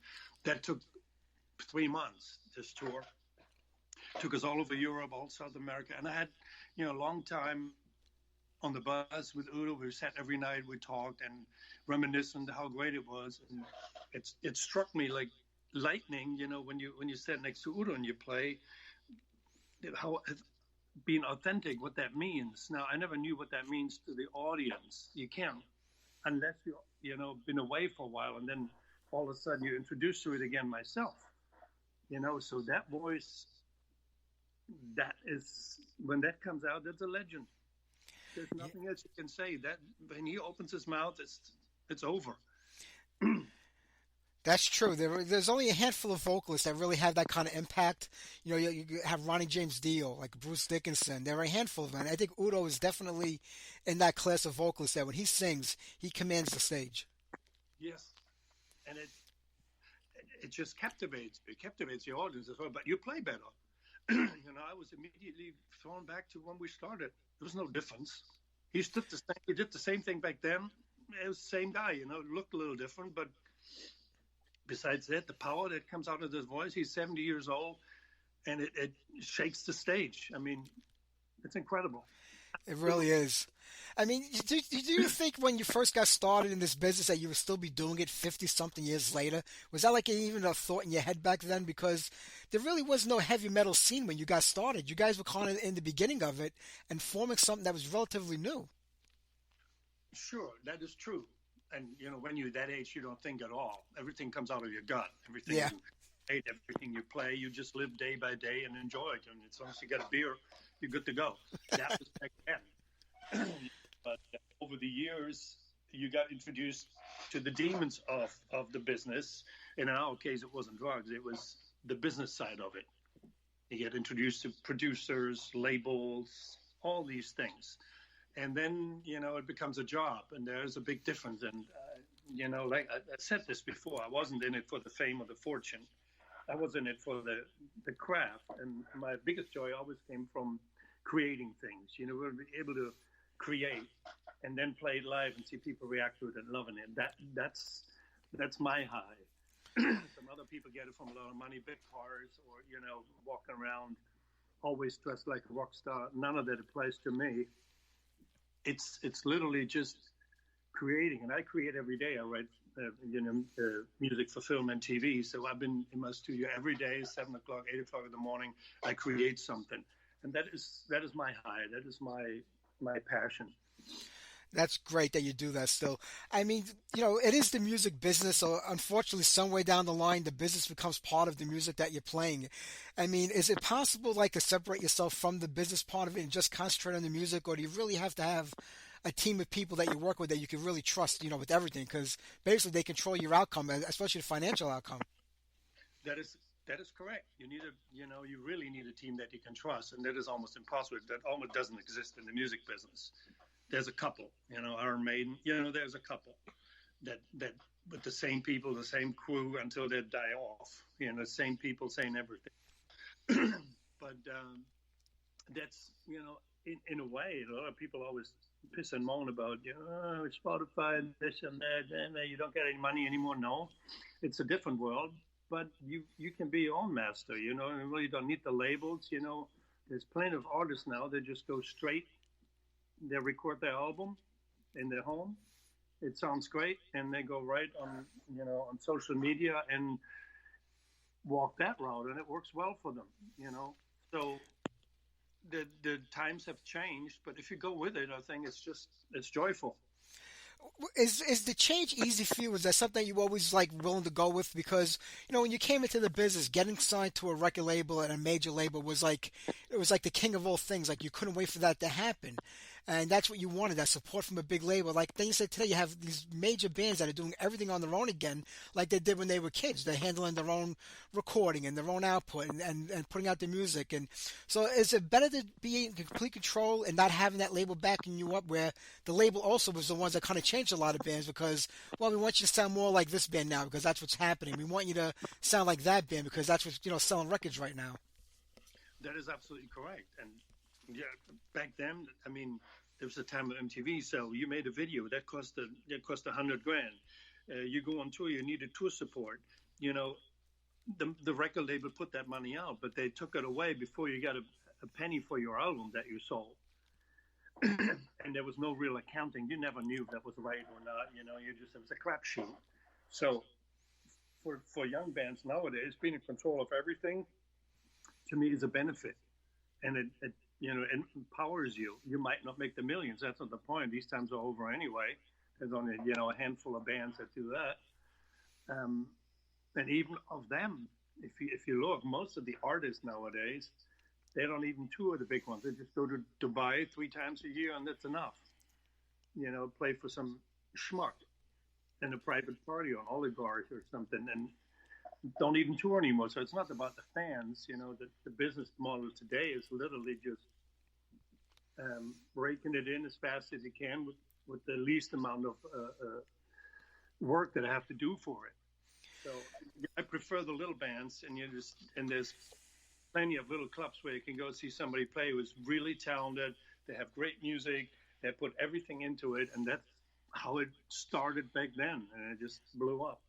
that took 3 months, this tour. Took us all over Europe, all South America. And I had, a long time on the bus with Udo. We sat every night, we talked and reminisced how great it was. And it struck me like lightning, when you sit next to Udo and you play, how being authentic, what that means. Now, I never knew what that means to the audience. You can't, unless been away for a while, and then all of a sudden you're introduced to it again myself. So that voice, that is, when that comes out, that's a legend. There's nothing else you can say. That when he opens his mouth, it's over. That's true. There's only a handful of vocalists that really have that kind of impact. You have Ronnie James Dio, like Bruce Dickinson. There are a handful of them. I think Udo is definitely in that class of vocalists that when he sings, he commands the stage. Yes, and it just captivates. It captivates the audience as well. But you play better. I was immediately thrown back to when we started. There was no difference. He did the same thing back then. It was the same guy. It looked a little different, but besides that, the power that comes out of his voice, he's 70 years old, and it shakes the stage. I mean, it's incredible. It really is. I mean, do you think when you first got started in this business that you would still be doing it 50-something years later? Was that like even a thought in your head back then? Because there really was no heavy metal scene when you got started. You guys were kind of in the beginning of it and forming something that was relatively new. Sure, that is true. And, when you're that age, you don't think at all. Everything comes out of your gut. Everything Yeah. you hate, everything you play, you just live day by day and enjoy it. And as long as you get a beer, you're good to go. That was back then. But over the years, you got introduced to the demons of the business. And in our case, it wasn't drugs. It was the business side of it. You get introduced to producers, labels, all these things. And then, it becomes a job, and there's a big difference. And, like I said this before, I wasn't in it for the fame or the fortune. I was in it for the craft. And my biggest joy always came from creating things. We'll be able to create and then play it live and see people react to it and loving it. That's my high. Some other people get it from a lot of money, big cars, or, walking around always dressed like a rock star. None of that applies to me. It's literally just creating, and I create every day. I write, music for film and TV. So I've been in my studio every day, 7 o'clock, 8 o'clock in the morning. I create something, and that is my high. That is my passion. That's great that you do that still. I mean, it is the music business, so unfortunately, some way down the line, the business becomes part of the music that you're playing. I mean, is it possible, like, to separate yourself from the business part of it and just concentrate on the music, or do you really have to have a team of people that you work with that you can really trust, with everything? Because basically, they control your outcome, especially the financial outcome. That is correct. You need you really need a team that you can trust, and that is almost impossible. That almost doesn't exist in the music business. There's a couple, Iron Maiden, there's a couple that with the same people, the same crew until they die off, the same people saying everything. But that's, in a way, a lot of people always piss and moan about, Spotify and this and that, and you don't get any money anymore. No, it's a different world, but you can be your own master, you really don't need the labels, There's plenty of artists now that just go straight. They record their album in their home. It sounds great, and they go right on, on social media and walk that route, and it works well for them, So the times have changed, but if you go with it, I think it's joyful. Is the change easy for you? Was that something you always like willing to go with? Because when you came into the business, getting signed to a record label and a major label was like it was like the king of all things. Like you couldn't wait for that to happen, and that's what you wanted, that support from a big label. Like then you said today, you have these major bands that are doing everything on their own again, like they did when they were kids. They're handling their own recording and their own output and putting out their music. And so, is it better to be in complete control and not having that label backing you up, where the label also was the ones that kind of changed a lot of bands because, well, we want you to sound more like this band now because that's what's happening. We want you to sound like that band because that's what's selling records right now. That is absolutely correct. And yeah, back then, I mean, there was a time of MTV, so you made a video that cost $100,000. You go on tour, you needed tour support. The record label put that money out, but they took it away before you got a penny for your album that you sold. And there was no real accounting. You never knew if that was right or not. It was a crapshoot. So for young bands nowadays, being in control of everything, to me, is a benefit. And it empowers you. You might not make the millions. That's not the point. These times are over anyway. There's only, a handful of bands that do that. And even of them, if you look, most of the artists nowadays, they don't even tour the big ones. They just go to Dubai 3 times a year, and that's enough. Play for some schmuck in a private party or oligarch or something, and don't even tour anymore. So it's not about the fans. The business model today is literally just breaking it in as fast as you can with the least amount of work that I have to do for it. So I prefer the little bands, and there's plenty of little clubs where you can go see somebody play who's really talented. They have great music. They put everything into it, and that's how it started back then, and it just blew up.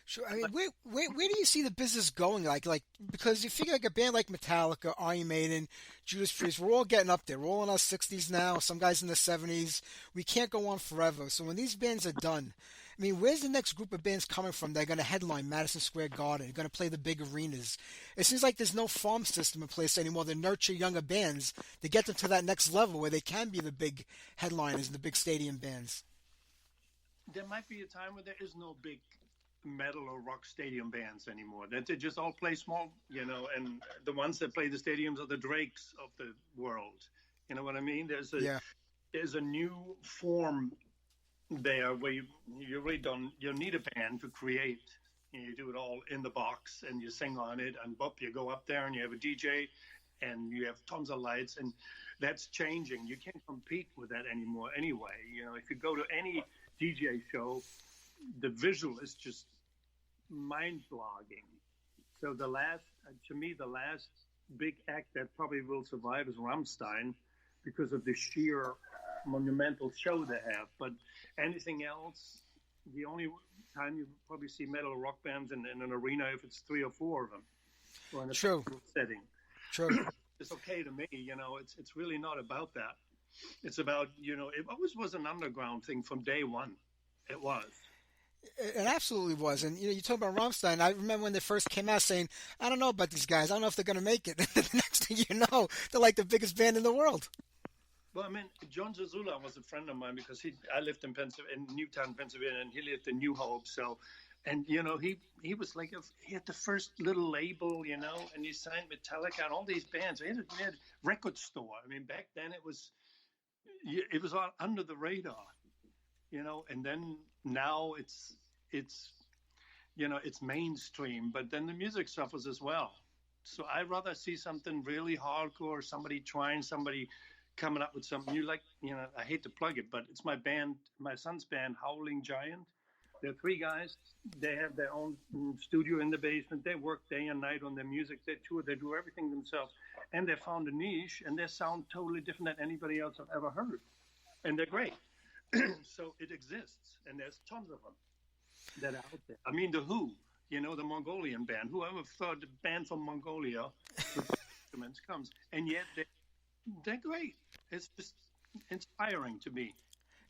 Sure. I mean, where do you see the business going? Like because you figure like a band like Metallica, Iron Maiden, Judas Priest, we're all getting up there. We're all in our 60s now. Some guys in their 70s. We can't go on forever. So when these bands are done, I mean, where's the next group of bands coming from? They're going to headline Madison Square Garden. They're going to play the big arenas. It seems like there's no farm system in place anymore to nurture younger bands to get them to that next level where they can be the big headliners and the big stadium bands. There might be a time where there is no big metal or rock stadium bands anymore. That they just all play small, and the ones that play the stadiums are the Drakes of the world. You know what I mean? There's a new form there where you really don't, you need a band to create. You do it all in the box and you sing on it, and you go up there and you have a DJ and you have tons of lights, and that's changing. You can't compete with that anymore anyway. If you go to any DJ show, the visual is just mind-blogging. So the last big act that probably will survive is Rammstein, because of the sheer monumental show they have. But anything else, the only time you probably see metal or rock bands in an arena if it's 3 or 4 of them, or in a setting. True. It's okay to me. It's really not about that. It's about, it always was an underground thing from day one. It was. It absolutely was. And, you talk about Rammstein. I remember when they first came out saying, I don't know about these guys. I don't know if they're going to make it. The next thing you know, they're like the biggest band in the world. Well, I mean, John Zazula was a friend of mine because I lived in Newtown, Pennsylvania, and he lived in New Hope. So, and, he was like, he had the first little label, and he signed Metallica and all these bands. He had a record store. I mean, back then it was all under the radar. And then now it's mainstream, but then the music suffers as well. So I'd rather see something really hardcore, somebody coming up with something new. Like, I hate to plug it, but it's my son's band, Howling Giant. They're 3 guys. They have their own studio in the basement. They work day and night on their music. They tour. They do everything themselves. And they found a niche, and they sound totally different than anybody else I've ever heard. And they're great. So it exists, and there's tons of them that are out there. I mean, The Who, the Mongolian band. Whoever thought the band from Mongolia with instruments comes, and yet they're great. It's just inspiring to me.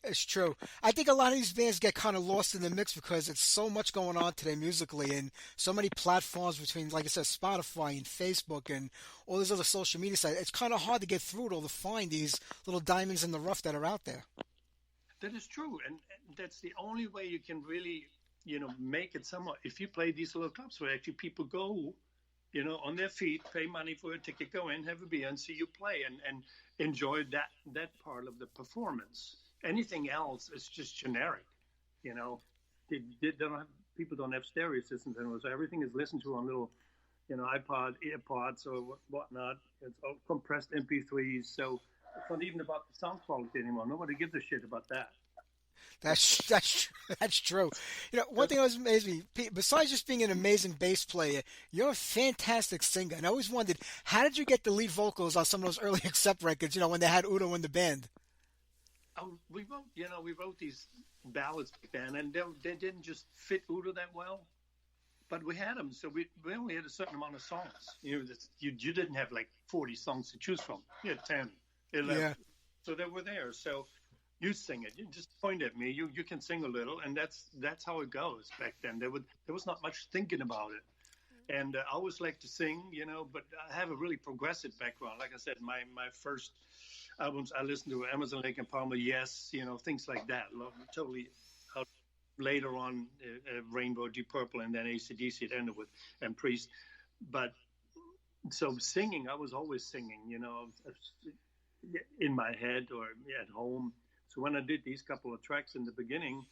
It's true. I think a lot of these bands get kind of lost in the mix because it's so much going on today musically, and so many platforms between, like I said, Spotify and Facebook and all these other social media sites. It's kind of hard to get through it all to find these little diamonds in the rough that are out there. That is true, and that's the only way you can really, make it somewhat. If you play these little clubs where actually people go, on their feet, pay money for a ticket, go in, have a beer, and see you play, and enjoy that part of the performance. Anything else is just generic, you know. They don't have, people don't have stereo systems anymore, so everything is listened to on little, iPod, AirPods, or whatnot. It's all compressed MP3s, so it's not even about the sound quality anymore. Nobody gives a shit about that. That's true. One thing that always amazed me, besides just being an amazing bass player, you're a fantastic singer. And I always wondered, how did you get the lead vocals on some of those early Accept records? When they had Udo in the band. We wrote these ballads back then, and they didn't just fit Udo that well. But we had them, so we only had a certain amount of songs. You didn't have like 40 songs to choose from. You had 10, 11. Yeah. So they were there. So you sing it. You just point at me. You can sing a little, and that's how it goes back then. There was not much thinking about it. And I always like to sing, but I have a really progressive background. Like I said, my first albums, I listened to Emerson, Lake and Palmer, Yes, things like that. Totally. Later on, Rainbow, Deep Purple, and then AC/DC it ended with, and Priest. But so singing, I was always singing, in my head or at home. So when I did these couple of tracks in the beginning,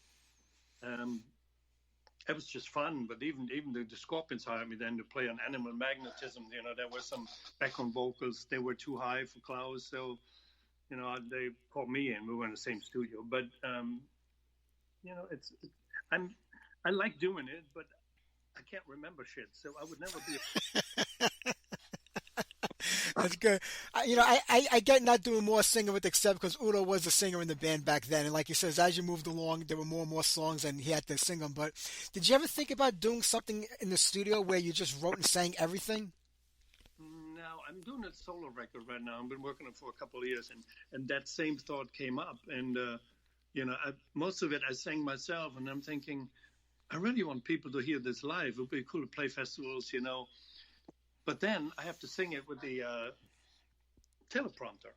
it was just fun. But even the Scorpions hired me then to play on Animal Magnetism. There were some background vocals. They were too high for Klaus, so they called me in. We were in the same studio, but. I like doing it, but I can't remember shit, so I would never be. That's good. I get not doing more singing with Accept because Udo was the singer in the band back then, and like you said, as you moved along, there were more and more songs, and he had to sing them. But did you ever think about doing something in the studio where you just wrote and sang everything? No, I'm doing a solo record right now. I've been working on it for a couple of years, and that same thought came up, and. Most of it I sang myself, and I'm thinking, I really want people to hear this live. It would be cool to play festivals, But then I have to sing it with the teleprompter.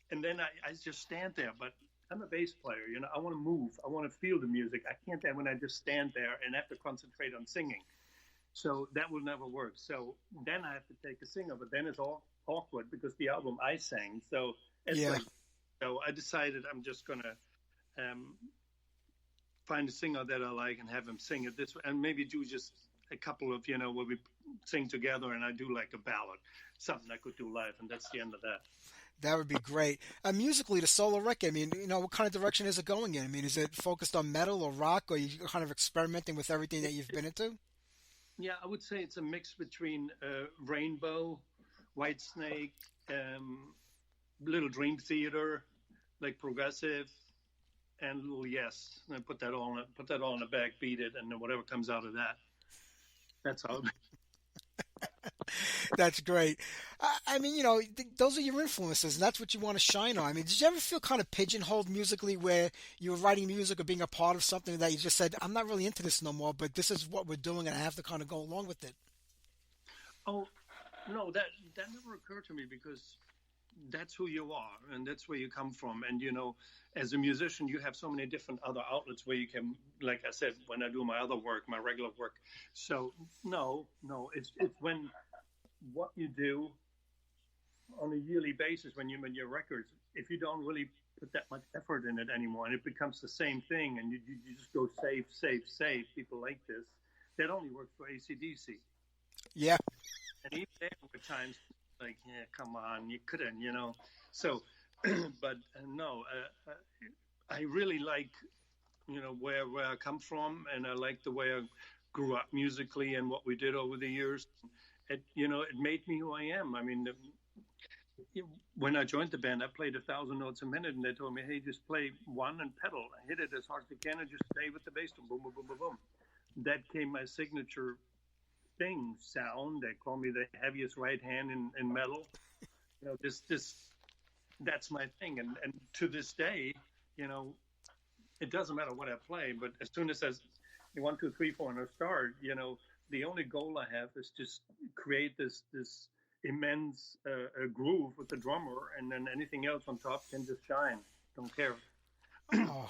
And then I just stand there. But I'm a bass player, I want to move. I want to feel the music. I can't do that when I just stand there and have to concentrate on singing. So that will never work. So then I have to take a singer. But then it's all awkward because the album I sang. So so I decided I'm just going to find a singer that I like and have him sing it this way, and maybe do just a couple of where we sing together and I do like a ballad, something I could do live, and that's the end of that. That would be great. Musically, the solo record, what kind of direction is it going in? Is it focused on metal or rock, or are you kind of experimenting with everything that you've been into? Yeah, I would say it's a mix between Rainbow, Whitesnake, Little Dream Theater, like progressive, and little Yes, and I put that all in the back, beat it, and then whatever comes out of that. That's how. That's great. Those are your influences, and that's what you want to shine on. Did you ever feel kind of pigeonholed musically, where you were writing music or being a part of something that you just said, "I'm not really into this no more, but this is what we're doing, and I have to kind of go along with it"? Oh, no, that never occurred to me because. That's who you are, and that's where you come from. And as a musician, you have so many different other outlets where you can, like I said, when I do my other work, my regular work. So no, it's when what you do on a yearly basis when you make your records, if you don't really put that much effort in it anymore, and it becomes the same thing, and you just go save people like this, that only works for AC/DC. Yeah. And even there were times like, yeah, come on, you couldn't, So, but no, I really like, where I come from, and I like the way I grew up musically and what we did over the years. It made me who I am. When I joined the band, I played 1,000 notes a minute, and they told me, hey, just play one and pedal, hit it as hard as you can, and just stay with the bass, boom, boom, boom, boom, boom. That came my signature sound. They call me the heaviest right hand in metal. That's my thing. And to this day, it doesn't matter what I play, but as soon as it says 1, 2, 3, 4 and a start, the only goal I have is just create this immense groove with the drummer, and then anything else on top can just shine. Don't care. Oh,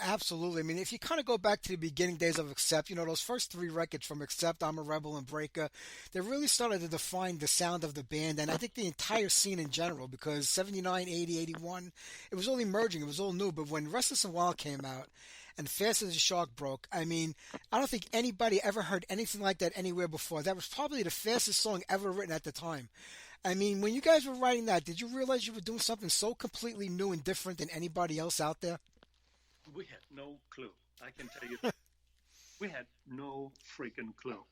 absolutely. I mean, if you kind of go back to the beginning days of Accept, those first three records from Accept, I'm a Rebel, and Breaker, they really started to define the sound of the band, and I think the entire scene in general, because 79, 80, 81, it was all emerging, it was all new, but when Restless and Wild came out, and Fast as a Shark broke, I mean, I don't think anybody ever heard anything like that anywhere before. That was probably the fastest song ever written at the time. I mean, when you guys were writing that, did you realize you were doing something so completely new and different than anybody else out there? We had no clue. I can tell you, we had no freaking clue.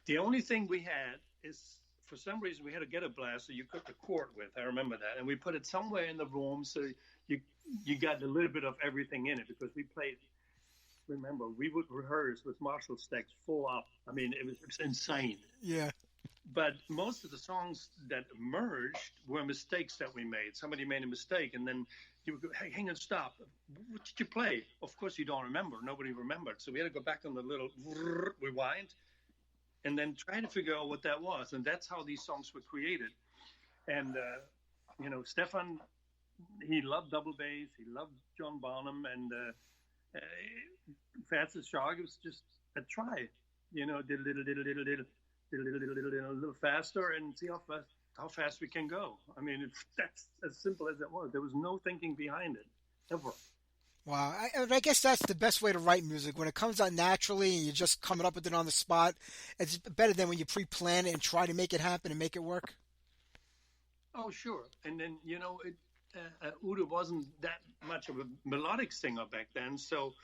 The only thing we had is, for some reason, we had a ghetto blaster you could record with. I remember that, and we put it somewhere in the room so you you got a little bit of everything in it because we played. Remember, we would rehearse with Marshall stacks full up. I mean, it was insane. Yeah. But most of the songs that emerged were mistakes that we made. Somebody made a mistake, and then you would go, hey, hang on, stop. What did you play? Of course, you don't remember. Nobody remembered. So we had to go back on the little rewind and then try to figure out what that was. And that's how these songs were created. And, Stefan, he loved double bass. He loved John Bonham. And Fast as Shark, it was just a try. Did a little faster and see how fast we can go. I mean, that's as simple as it was. There was no thinking behind it, ever. Wow. I guess that's the best way to write music. When it comes out naturally and you're just coming up with it on the spot, it's better than when you pre-plan it and try to make it happen and make it work. Oh, sure. And then, Udo wasn't that much of a melodic singer back then, so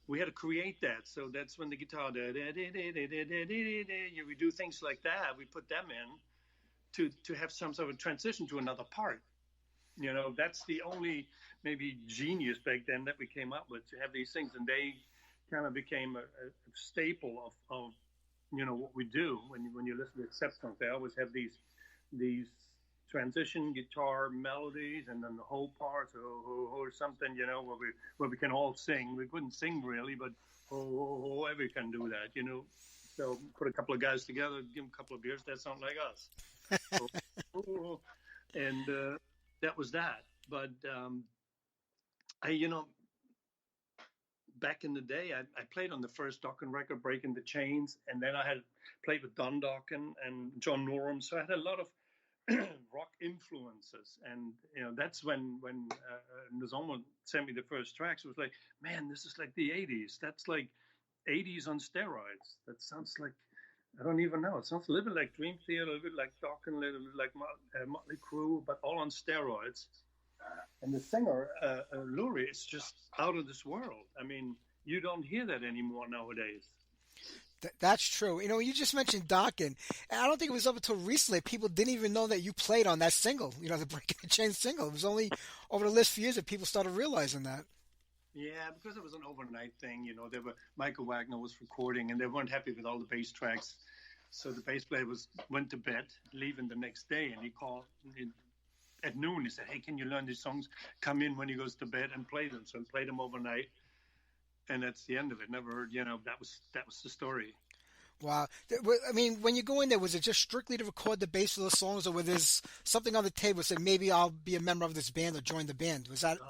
we had to create that. So that's when the guitar, we do things like that. We put them in to have some sort of transition to another part. That's the only maybe genius back then that we came up with, to have these things, and they kind of became a staple of what we do. When you listen to Accept songs, they always have these transition guitar melodies, and then the whole part or something, where we can all sing. We couldn't sing really, but we can do that, So put a couple of guys together, give them a couple of beers, that sounds like us. And that was that. But back in the day, I played on the first Dokken record, Breaking the Chains, and then I had played with Don Dokken and John Norum, so I had a lot of rock influences. And that's when Nzomo sent me the first tracks. It was like, man, this is like the 80s. That's like 80s on steroids. That sounds like, I don't even know, it sounds a little bit like Dream Theater, a little bit like Dokken, a little bit like Motley Crue, but all on steroids. And the singer, Lurie, is just out of this world. I mean, you don't hear that anymore nowadays. That's true. You just mentioned Dokken, and I don't think it was up until recently people didn't even know that you played on that single, the Breaking the Chain single. It was only over the last few years that people started realizing that. Yeah, because it was an overnight thing. Michael Wagner was recording, and they weren't happy with all the bass tracks. So the bass player went to bed, leaving the next day, and he called at noon. He said, "Hey, can you learn these songs? Come in when he goes to bed and play them." So he played them overnight. And that's the end of it. Never heard, that was the story. Wow. I mean, when you go in there, was it just strictly to record the bass of the songs, or was there something on the table that said, maybe I'll be a member of this band or join the band? Was that? No.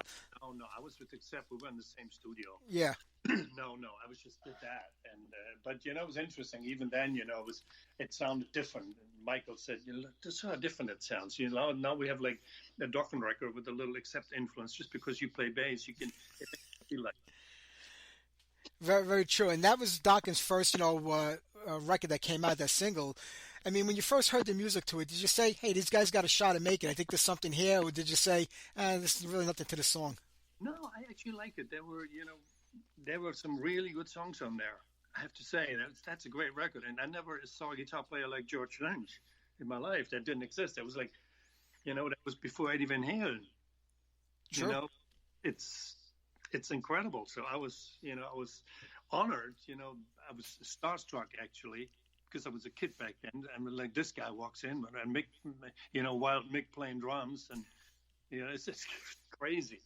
I was with Accept. We were in the same studio. Yeah. No. I was just did that. And but it was interesting. Even then, it sounded different. And Michael said, this is how different it sounds. Now we have like a Dokken record with a little Accept influence. Just because you play bass, you can feel like. Very, very true. And that was Dokken's first, record that came out, that single. I mean, when you first heard the music to it, did you say, hey, these guys got a shot at making it? I think there's something here. Or did you say, this is really nothing to the song? No, I actually like it. There were some really good songs on there. I have to say, that's a great record. And I never saw a guitar player like George Lynch in my life. That didn't exist. It was like, that was before Eddie Van Halen. Sure. It's incredible. So I was honored. I was starstruck actually, because I was a kid back then. And like, this guy walks in and Mick, Wild Mick playing drums, and it's just crazy.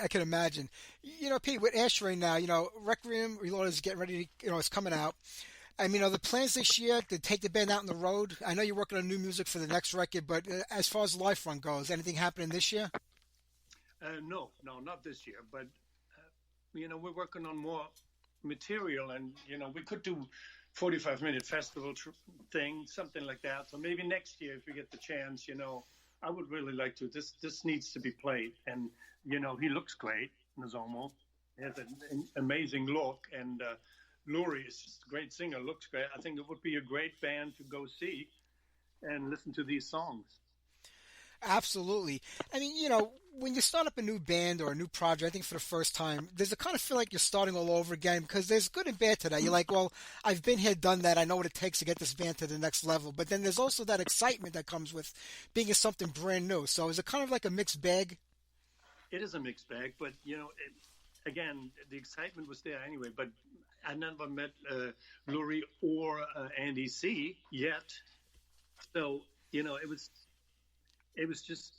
I can imagine. Pete, with Ashrain now, Requiem Reloaded is getting ready to, it's coming out. I mean, are the plans this year to take the band out on the road? I know you're working on new music for the next record, but as far as Life Run goes, anything happening this year? No, not this year. But we're working on more material, and we could do 45-minute festival thing, something like that. So maybe next year, if we get the chance, I would really like to. This needs to be played, and he looks great, Nozomo. He has an amazing look, and Luri is just a great singer, looks great. I think it would be a great band to go see and listen to these songs. Absolutely. I mean, when you start up a new band or a new project, I think for the first time, there's a kind of feel like you're starting all over again because there's good and bad to that. You're like, well, I've been here, done that. I know what it takes to get this band to the next level. But then there's also that excitement that comes with being in something brand new. So is it kind of like a mixed bag? It is a mixed bag, but, again, the excitement was there anyway. But I never met Luri or Andy C. yet. So, it was just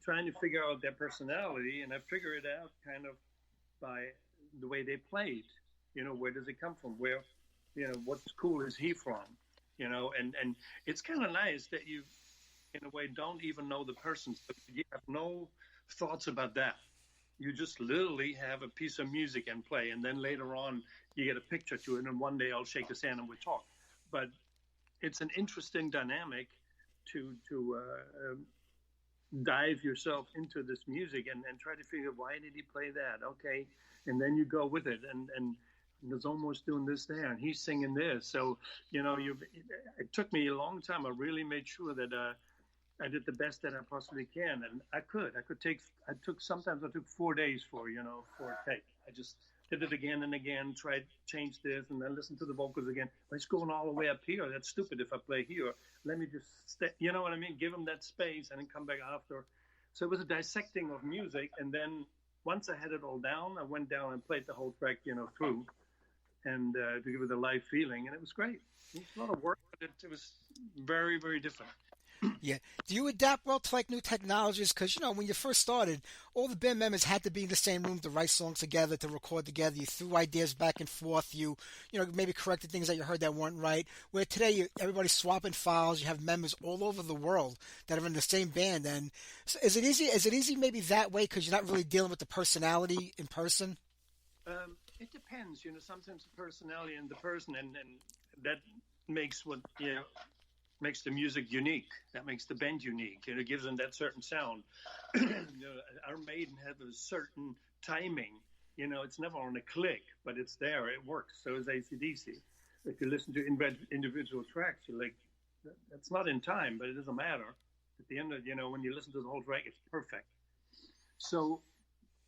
trying to figure out their personality, and I figured it out kind of by the way they played. Where does it come from? Where, what school is he from? And it's kind of nice that you, in a way, don't even know the person. So you have no thoughts about that. You just literally have a piece of music and play, and then later on you get a picture to it, and one day I'll shake his hand and we talk. But it's an interesting dynamic to dive yourself into this music and try to figure why did he play that? Okay, and then you go with it, and there's almost doing this there, and he's singing this. So it took me a long time. I really made sure that I did the best that I possibly can, and I sometimes I took 4 days for a take. I just did it again and again, tried change this, and then listen to the vocals again. But it's going all the way up here. That's stupid if I play here. Let me just stay, you know what I mean? Give them that space and then come back after. So it was a dissecting of music, and then once I had it all down, I went down and played the whole track, through, and to give it a live feeling, and it was great. It was a lot of work, but it was very, very different. Yeah. Do you adapt well to new technologies? Because, when you first started, all the band members had to be in the same room to write songs together, to record together. You threw ideas back and forth. You maybe corrected things that you heard that weren't right. Where today, everybody's swapping files. You have members all over the world that are in the same band. And so is it easy maybe that way because you're not really dealing with the personality in person? It depends. Sometimes the personality and the person, and that makes makes the music unique. That makes the band unique. It gives them that certain sound. Iron Maiden have a certain timing. It's never on a click, but it's there. It works. So is AC/DC. If you listen to individual tracks, you're like, that's not in time, but it doesn't matter. At the end of, when you listen to the whole track, it's perfect. So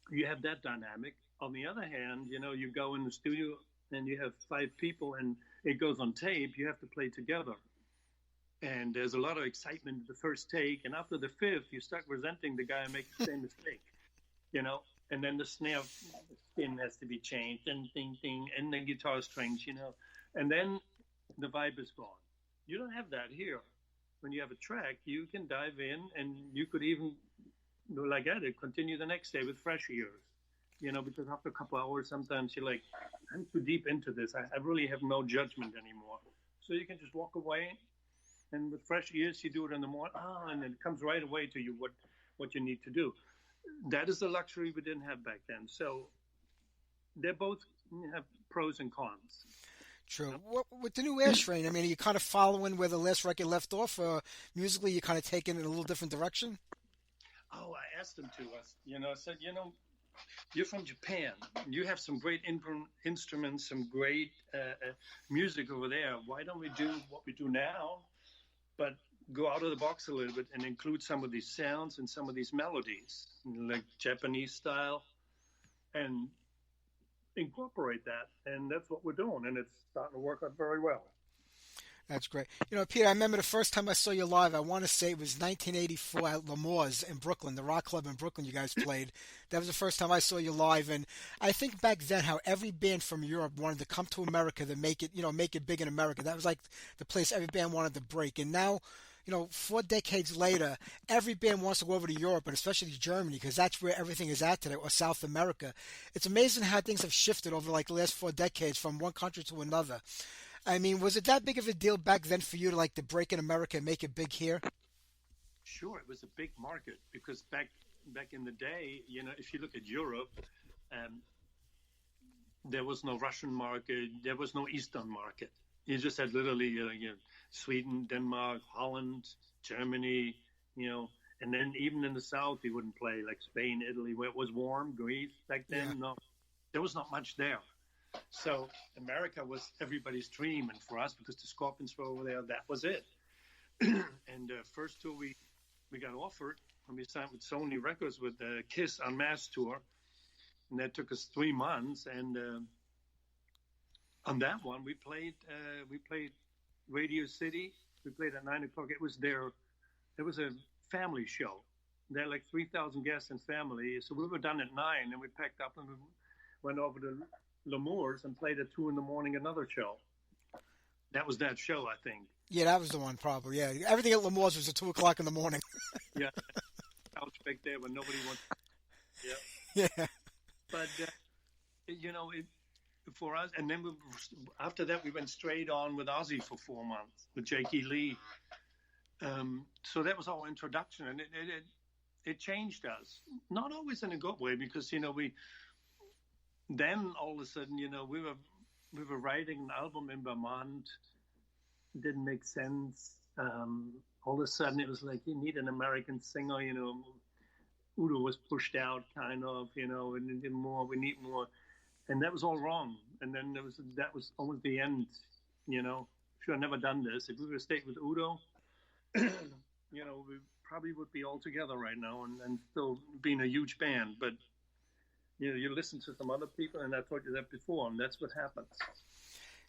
you have that dynamic. On the other hand, you go in the studio and you have 5 people and it goes on tape. You have to play together. And there's a lot of excitement in the first take. And after the 5th, you start resenting the guy and make the same mistake, And then the snare spin has to be changed, and ding, ding, and then guitar strings, And then the vibe is gone. You don't have that here. When you have a track, you can dive in, and you could even, like I did, continue the next day with fresh ears. Because after a couple hours, sometimes you're like, I'm too deep into this. I really have no judgment anymore. So you can just walk away. And with fresh ears, you do it in the morning, and it comes right away to you what you need to do. That is the luxury we didn't have back then. So they both have pros and cons. True. With the new Ashrain, are you kind of following where the last record left off, or musically you kind of taking it in a little different direction? Oh, I asked them to. I said, you're from Japan. You have some great instruments, some great music over there. Why don't we do what we do now? But go out of the box a little bit and include some of these sounds and some of these melodies, like Japanese style, and incorporate that. And that's what we're doing, and it's starting to work out very well. That's great. Peter, I remember the first time I saw you live, I want to say it was 1984 at L'Amour's in Brooklyn, the rock club in Brooklyn you guys played. That was the first time I saw you live, and I think back then how every band from Europe wanted to come to America to make it big in America. That was like the place every band wanted to break. And now, 4 decades later, every band wants to go over to Europe, and especially Germany, because that's where everything is at today, or South America. It's amazing how things have shifted over the last 4 decades from one country to another. Was it that big of a deal back then for you to break in America and make it big here? Sure, it was a big market because back back in the day, if you look at Europe, um, there was no Russian market, there was no Eastern market. You just had literally Sweden, Denmark, Holland, Germany, and then even in the South, you wouldn't play like Spain, Italy, where it was warm, Greece back then. Yeah. No, there was not much there. So America was everybody's dream, and for us, because the Scorpions were over there, that was it. And the first tour we got offered when we signed with Sony Records with the Kiss Unmasked tour, and that took us 3 months. And on that one, we played Radio City. We played at 9 o'clock. It was a family show. There were like 3,000 guests and family. So we were done at 9, and we packed up and we went over to L'Amour's and played at 2 in the morning another show. That was that show, I think. Yeah, that was the one, probably. Yeah, everything at L'Amour's was at 2 o'clock in the morning. Yeah, couch back there when nobody wants. Yeah. But for us, and then after that we went straight on with Ozzy for 4 months with Jakey Lee. So that was our introduction, and it changed us. Not always in a good way, because we then all of a sudden we were writing an album in Vermont. It didn't make sense. All of a sudden it was like, you need an American singer. Udo was pushed out, kind of, and we need more, and that was all wrong. And then that was almost the end. Should have never done this. If we would have stayed with Udo, we probably would be all together right now and still being a huge band. But you listen to some other people, and I told you that before, and that's what happens.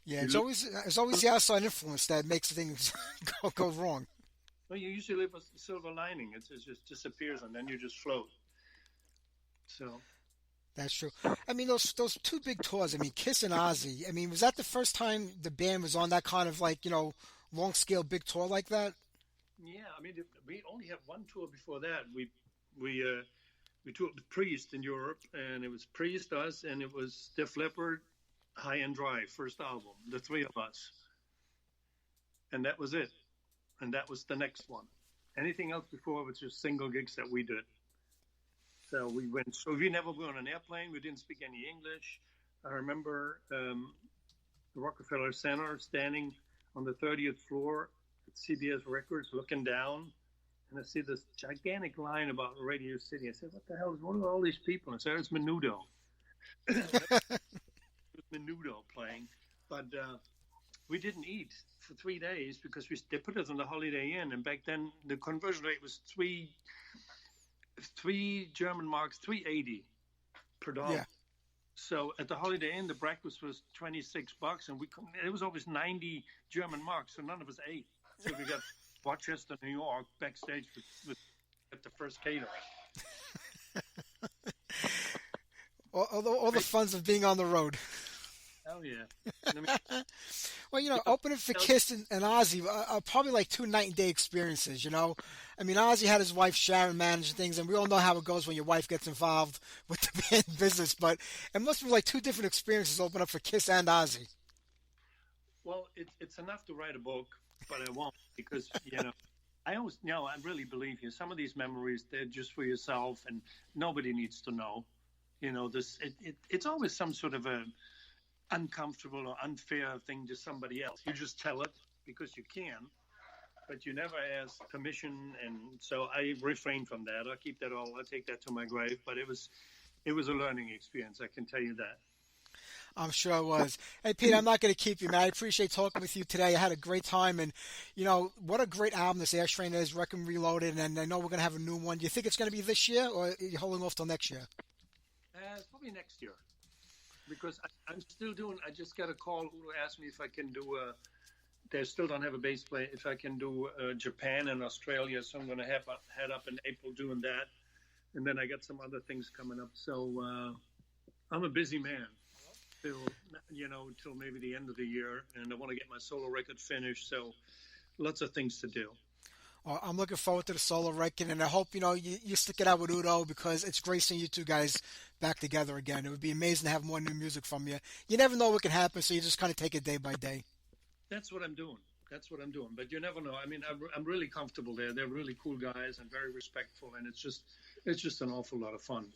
Yeah, it's always the outside influence that makes things go wrong. Well, you usually live a silver lining. It just disappears, and then you just float. So that's true. I mean, those 2 big tours. I mean, Kiss and Ozzy. I mean, was that the first time the band was on that kind of long scale big tour like that? Yeah, I mean, we only had one tour before that. We toured with Priest in Europe, and it was Priest, us, and it was Def Leppard, High and Dry, first album, the 3 of us. And that was it. And that was the next one. Anything else before was just single gigs that we did. So we never were on an airplane. We didn't speak any English. I remember the Rockefeller Center, standing on the 30th floor at CBS Records, looking down, and I see this gigantic line about Radio City. I said, what are all these people? I said, it's Menudo. Menudo playing, but we didn't eat for 3 days because they put us on the Holiday Inn, and back then the conversion rate was three German marks, 3.80 per dollar. Yeah. So at the Holiday Inn, the breakfast was $26, and it was always 90 German marks, so none of us ate. So we got Rochester, New York, backstage at the first catering. All the funs of being on the road. Hell yeah. Well, opening for Kiss and Ozzy are probably like 2 night and day experiences, I mean, Ozzy had his wife Sharon manage things, and we all know how it goes when your wife gets involved with the band business, but it must be like 2 different experiences open up for Kiss and Ozzy. Well, it's enough to write a book, but I won't, because, I really believe you. Some of these memories, they're just for yourself, and nobody needs to know. It's always some sort of a uncomfortable or unfair thing to somebody else. You just tell it because you can, but you never ask permission, and so I refrain from that. I take that to my grave. But it was a learning experience, I can tell you that. I'm sure it was. Hey, Pete, I'm not going to keep you, man. I appreciate talking with you today. I had a great time, and what a great album this Ashrain is, Requiem Reloaded, and I know we're going to have a new one. Do you think it's going to be this year, or are you holding off till next year? Probably next year. Because I'm still doing. I just got a call who asked me if I can do. They still don't have a bass player. If I can do Japan and Australia, so I'm going to head up in April doing that, and then I got some other things coming up. So I'm a busy man till maybe the end of the year, and I want to get my solo record finished. So lots of things to do. I'm looking forward to the solo record, and I hope you stick it out with Udo, because it's great seeing you 2 guys back together again. It would be amazing to have more new music from you. You never know what can happen, so you just kind of take it day by day. That's what I'm doing. But you never know. I mean, I'm really comfortable there. They're really cool guys and very respectful, and it's just it's just an awful lot of fun.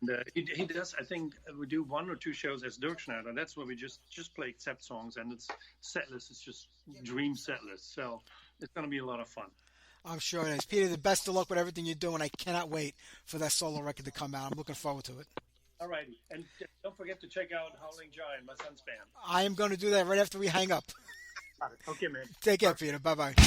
And he does. I think we do 1 or 2 shows as Dirk Schneider. That's where we just play accept songs, and it's set list. It's just dream set list. So it's going to be a lot of fun. I'm sure it is. Peter, the best of luck with everything you're doing. I cannot wait for that solo record to come out. I'm looking forward to it. All righty. And don't forget to check out Howling Giant, my son's band. I am going to do that right after we hang up. Okay, man. Take care, Peter. Bye-bye. Take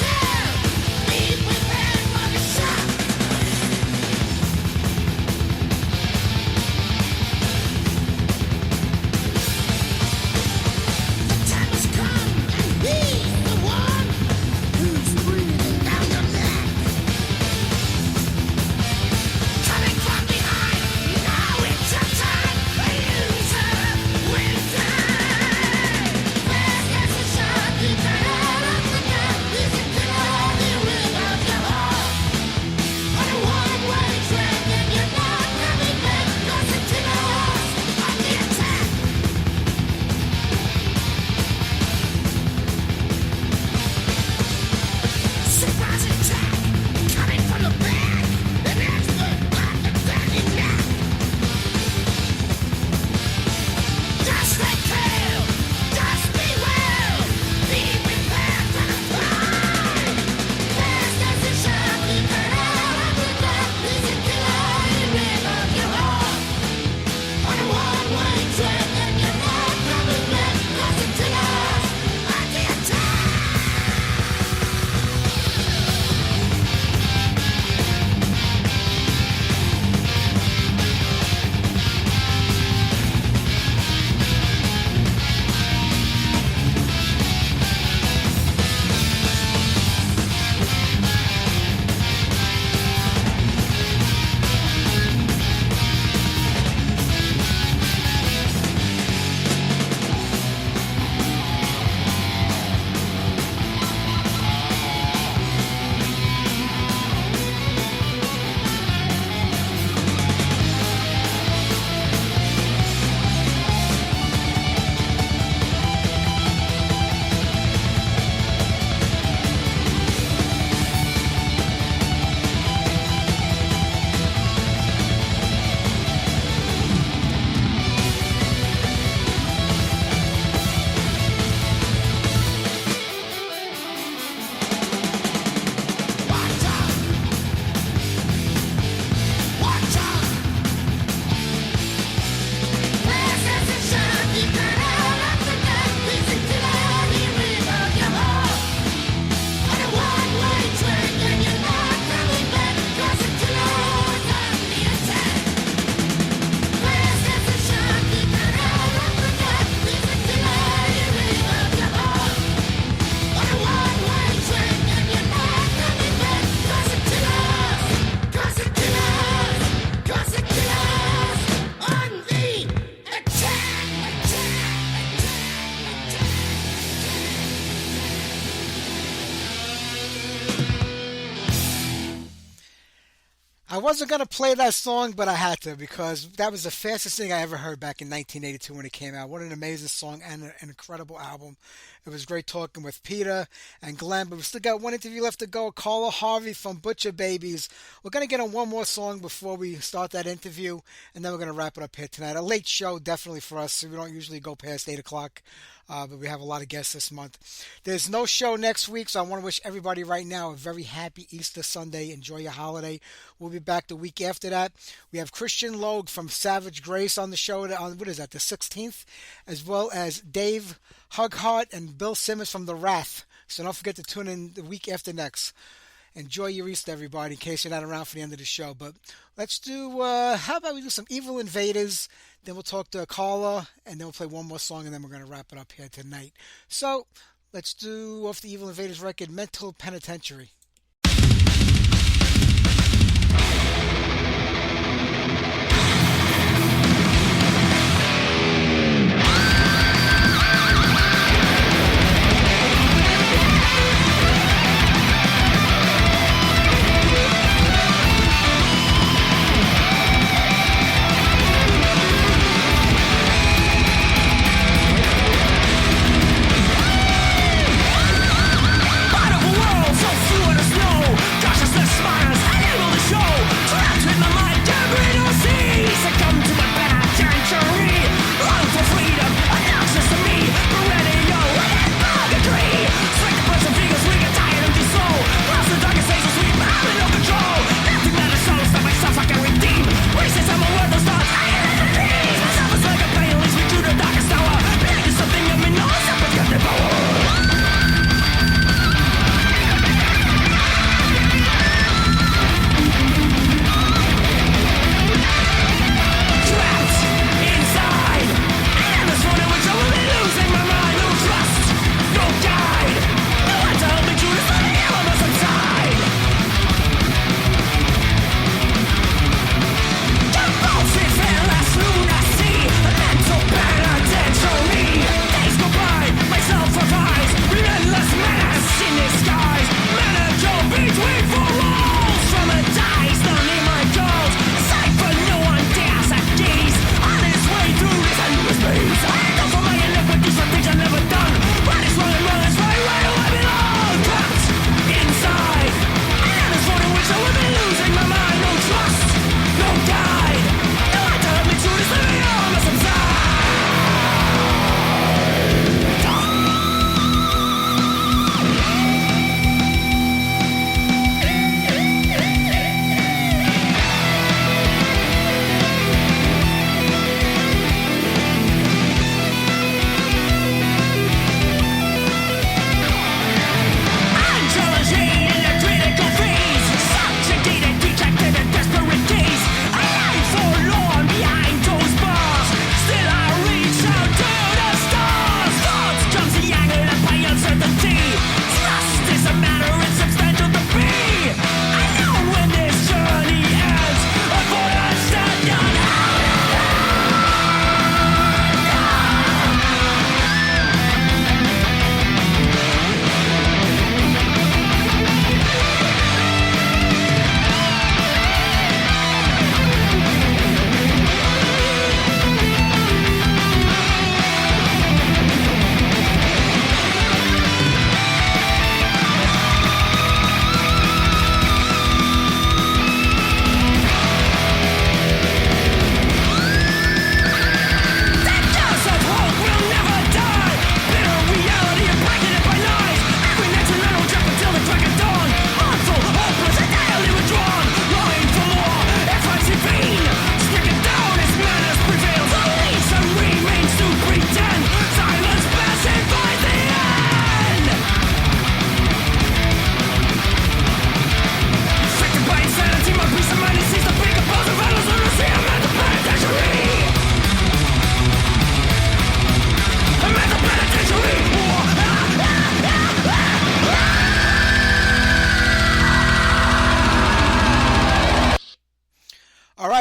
care. I wasn't going to play that song, but I had to because that was the fastest thing I ever heard back in 1982 when it came out. What an amazing song and an incredible album. It was great talking with Peter and Glenn, but we still got one interview left to go. Carla, Harvey from Butcher Babies. We're going to get on one more song before we start that interview, and then we're going to wrap it up here tonight. A late show, definitely for us. So we don't usually go past 8 o'clock. But we have a lot of guests this month. There's no show next week, so I want to wish everybody right now a very happy Easter Sunday. Enjoy your holiday. We'll be back the week after that. We have Christian Logue from Savage Grace on the show on, what is that, the 16th? As well as Dave Hughart and Bill Simmons from The Wrath. So don't forget to tune in the week after next. Enjoy your Easter, everybody, in case you're not around for the end of the show. But let's do, how about we do some Evil Invaders? Then we'll talk to Carla, and then we'll play one more song, and then we're going to wrap it up here tonight. So let's do, off the Evil Invaders record, Mental Penitentiary.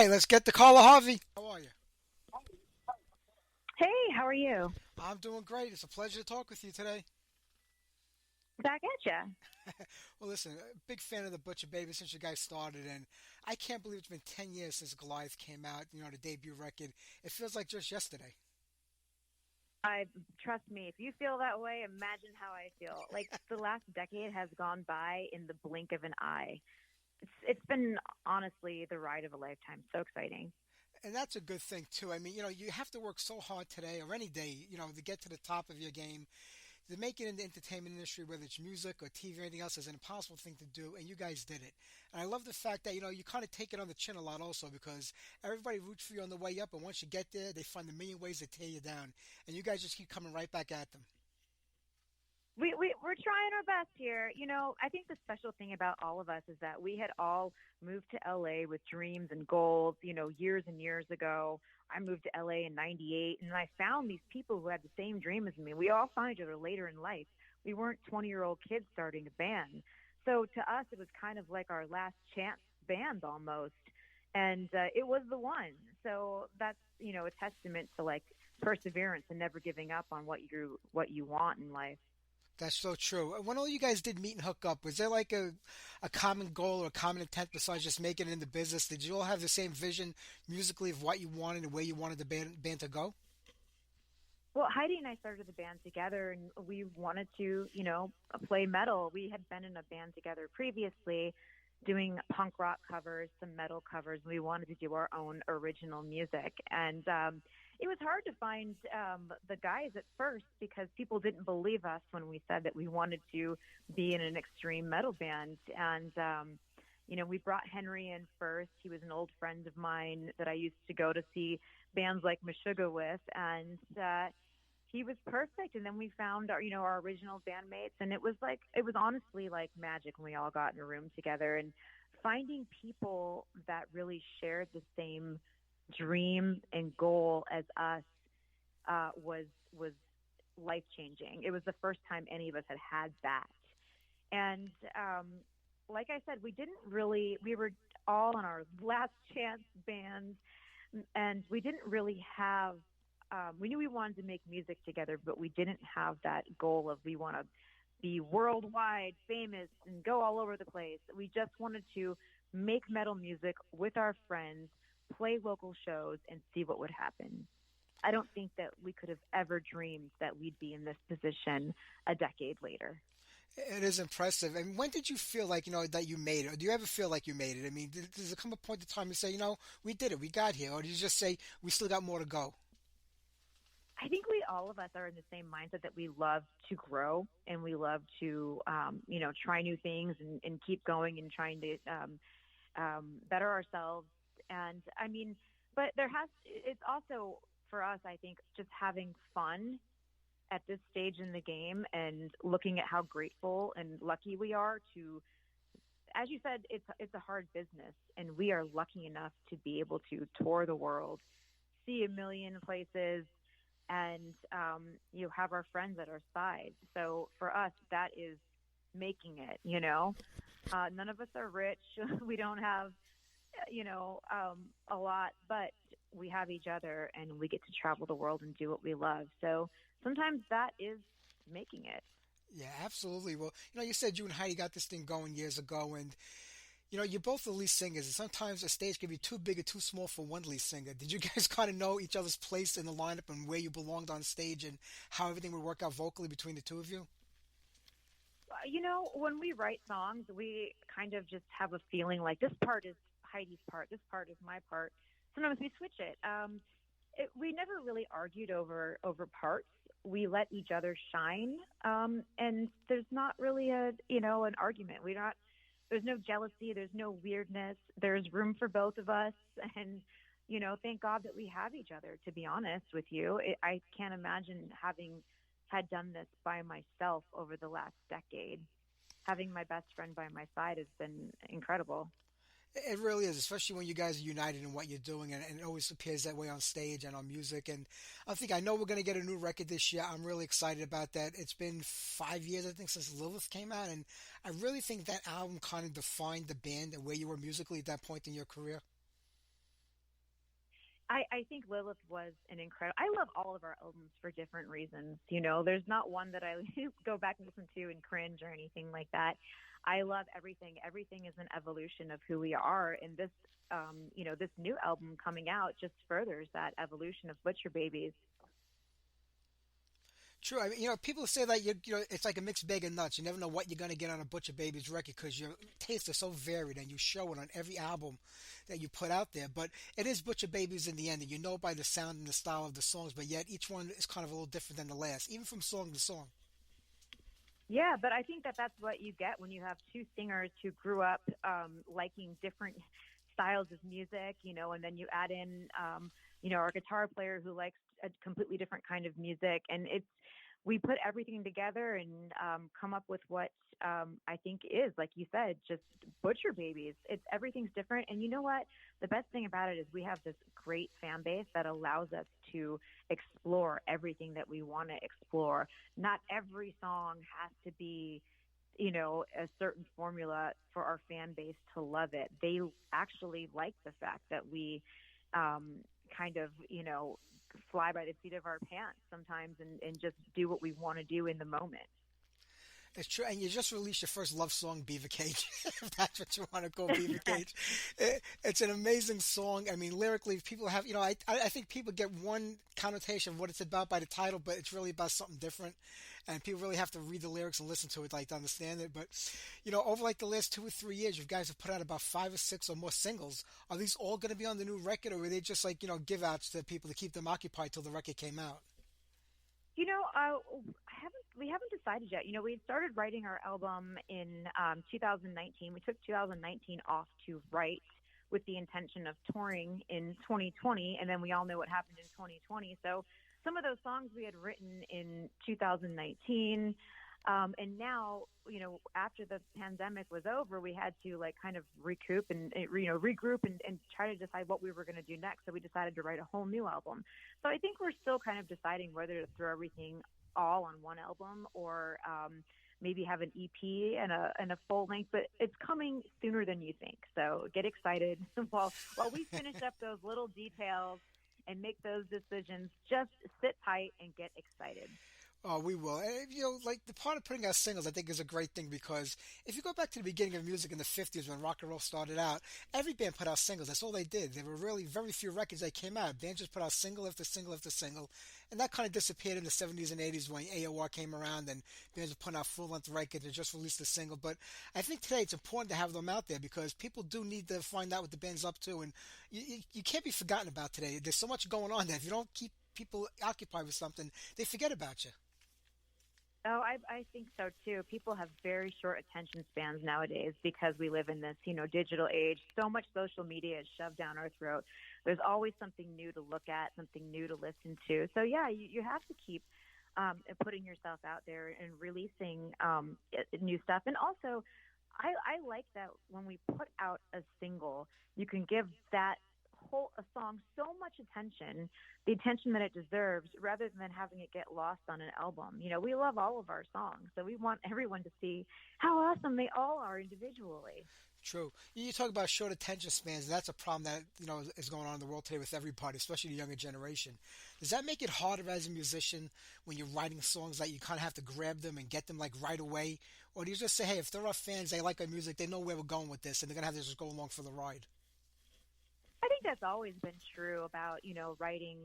Let's get to Carla Harvey. How are you? Hey, how are you? I'm doing great. It's a pleasure to talk with you today. back at ya. Well, listen, a big fan of the Butcher Baby since you guys started, and I can't believe it's been 10 years since Goliath came out, the debut record. It feels like just yesterday. I trust me, if you feel that way, imagine how I feel. Like the last decade has gone by in the blink of an eye. It's been honestly the ride of a lifetime. So exciting. And that's a good thing, too. I mean, you have to work so hard today or any day, to get to the top of your game. To make it in the entertainment industry, whether it's music or TV or anything else, is an impossible thing to do, and you guys did it. And I love the fact that, you kind of take it on the chin a lot also because everybody roots for you on the way up, and once you get there, they find a million ways to tear you down. And you guys just keep coming right back at them. We're trying our best here. I think the special thing about all of us is that we had all moved to LA with dreams and goals, years and years ago. I moved to LA in 98 and I found these people who had the same dream as me. We all found each other later in life. We weren't 20-year-old kids starting a band. So to us, it was kind of like our last chance band almost. And it was the one. So that's, a testament to like perseverance and never giving up on what you want in life. That's so true. When all you guys did meet and hook up, was there like a common goal or a common intent besides just making it in the business? Did you all have the same vision musically of what you wanted and where you wanted the band to go? Well, Heidi and I started the band together, and we wanted to, play metal. We had been in a band together previously doing punk rock covers, some metal covers. We wanted to do our own original music. And it was hard to find the guys at first because people didn't believe us when we said that we wanted to be in an extreme metal band. And, we brought Henry in first. He was an old friend of mine that I used to go to see bands like Meshuggah with. And he was perfect. And then we found our original bandmates, and it was honestly like magic when we all got in a room together. And finding people that really shared the same dream and goal as us was life changing. It was the first time any of us had that. And like I said, we were all on our last chance band, and we didn't really have, we knew we wanted to make music together, but we didn't have that goal of we want to be worldwide famous and go all over the place. We just wanted to make metal music with our friends, play local shows, and see what would happen. I don't think that we could have ever dreamed that we'd be in this position a decade later. It is impressive. And when did you feel like, that you made it? Or do you ever feel like you made it? I mean, does there come a point in time you say, we did it, we got here? Or do you just say, we still got more to go? I think all of us are in the same mindset that we love to grow and we love to, try new things and keep going and trying to better ourselves. And I mean, but it's also for us, I think, just having fun at this stage in the game and looking at how grateful and lucky we are to, as you said, it's a hard business, and we are lucky enough to be able to tour the world, see a million places, and you have our friends at our side. So for us, that is making it, none of us are rich. We don't have, a lot, but we have each other and we get to travel the world and do what we love. So sometimes that is making it. Yeah, absolutely. Well, you said you and Heidi got this thing going years ago, and you're both the lead singers, and sometimes a stage can be too big or too small for one lead singer. Did you guys kind of know each other's place in the lineup and where you belonged on stage and how everything would work out vocally between the two of you? When we write songs, we kind of just have a feeling like this part is Heidi's part, this part is my part. Sometimes we switch it. We never really argued over parts. We let each other shine, and there's not really an argument. There's no jealousy, there's no weirdness. There's room for both of us, and thank God that we have each other. To be honest with you, I can't imagine having had done this by myself over the last decade. Having my best friend by my side has been incredible. It really is, especially when you guys are united in what you're doing, and it always appears that way on stage and on music. And I know we're going to get a new record this year. I'm really excited about that. It's been 5 years, I think, since Lilith came out, and I really think that album kind of defined the band and where you were musically at that point in your career. I think Lilith was an incredible. I love all of our albums for different reasons. There's not one that I go back and listen to and cringe or anything like that. I love everything. Everything is an evolution of who we are, and this new album coming out just furthers that evolution of Butcher Babies. True. I mean, people say that it's like a mixed bag of nuts. You never know what you're going to get on a Butcher Babies record because your tastes are so varied and you show it on every album that you put out there. But it is Butcher Babies in the end, and you know by the sound and the style of the songs, but yet each one is kind of a little different than the last, even from song to song. Yeah, but I think that that's what you get when you have two singers who grew up liking different styles of music, and then you add in, our guitar player who likes a completely different kind of music. And we put everything together and come up with what I think is, like you said, just Butcher Babies. Everything's different. And you know what? The best thing about it is we have this great fan base that allows us to explore everything that we want to explore. Not every song has to be, a certain formula for our fan base to love it. They actually like the fact that we kind of, fly by the seat of our pants sometimes and just do what we want to do in the moment. It's true, and you just released your first love song, Beaver Cage, if that's what you want to call Beaver Cage. It's an amazing song. I mean, lyrically, people have, I think people get one connotation of what it's about by the title, but it's really about something different, and people really have to read the lyrics and listen to it, to understand it. But, over the last 2 or 3 years, you guys have put out about 5 or 6 or more singles. Are these all going to be on the new record, or were they just give outs to people to keep them occupied till the record came out? We haven't decided yet. We started writing our album in 2019. We took 2019 off to write with the intention of touring in 2020, and then we all know what happened in 2020. So some of those songs we had written in 2019, and now, after the pandemic was over, we had to kind of recoup and regroup and try to decide what we were going to do next. So we decided to write a whole new album. So I think we're still kind of deciding whether to throw everything all on one album or maybe have an EP and a full length, but it's coming sooner than you think. So get excited while we finish up those little details and make those decisions. Just sit tight and get excited. Oh, we will. And, the part of putting out singles, I think, is a great thing because if you go back to the beginning of music in the 50s when rock and roll started out, every band put out singles. That's all they did. There were really very few records that came out. Bands just put out single after single after single. And that kind of disappeared in the 70s and 80s when AOR came around and bands were putting out full-length records and just released a single. But I think today it's important to have them out there because people do need to find out what the band's up to. And you can't be forgotten about today. There's so much going on that if you don't keep people occupied with something, they forget about you. Oh, I think so too. People have very short attention spans nowadays because we live in this, digital age. So much social media is shoved down our throat. There's always something new to look at, something new to listen to. So yeah, you have to keep putting yourself out there and releasing new stuff. And also, I like that when we put out a single, you can give that a song so much attention, the attention that it deserves, rather than having it get lost on an album. We love all of our songs, so we want everyone to see how awesome they all are individually. True. You talk about short attention spans. That's a problem that is going on in the world today with everybody, especially the younger generation. Does that make it harder as a musician when you're writing songs that you kind of have to grab them and get them right away, or do you just say, hey, if there are fans, they like our music, they know where we're going with this, and they're gonna have to just go along for the ride? I think that's always been true about, writing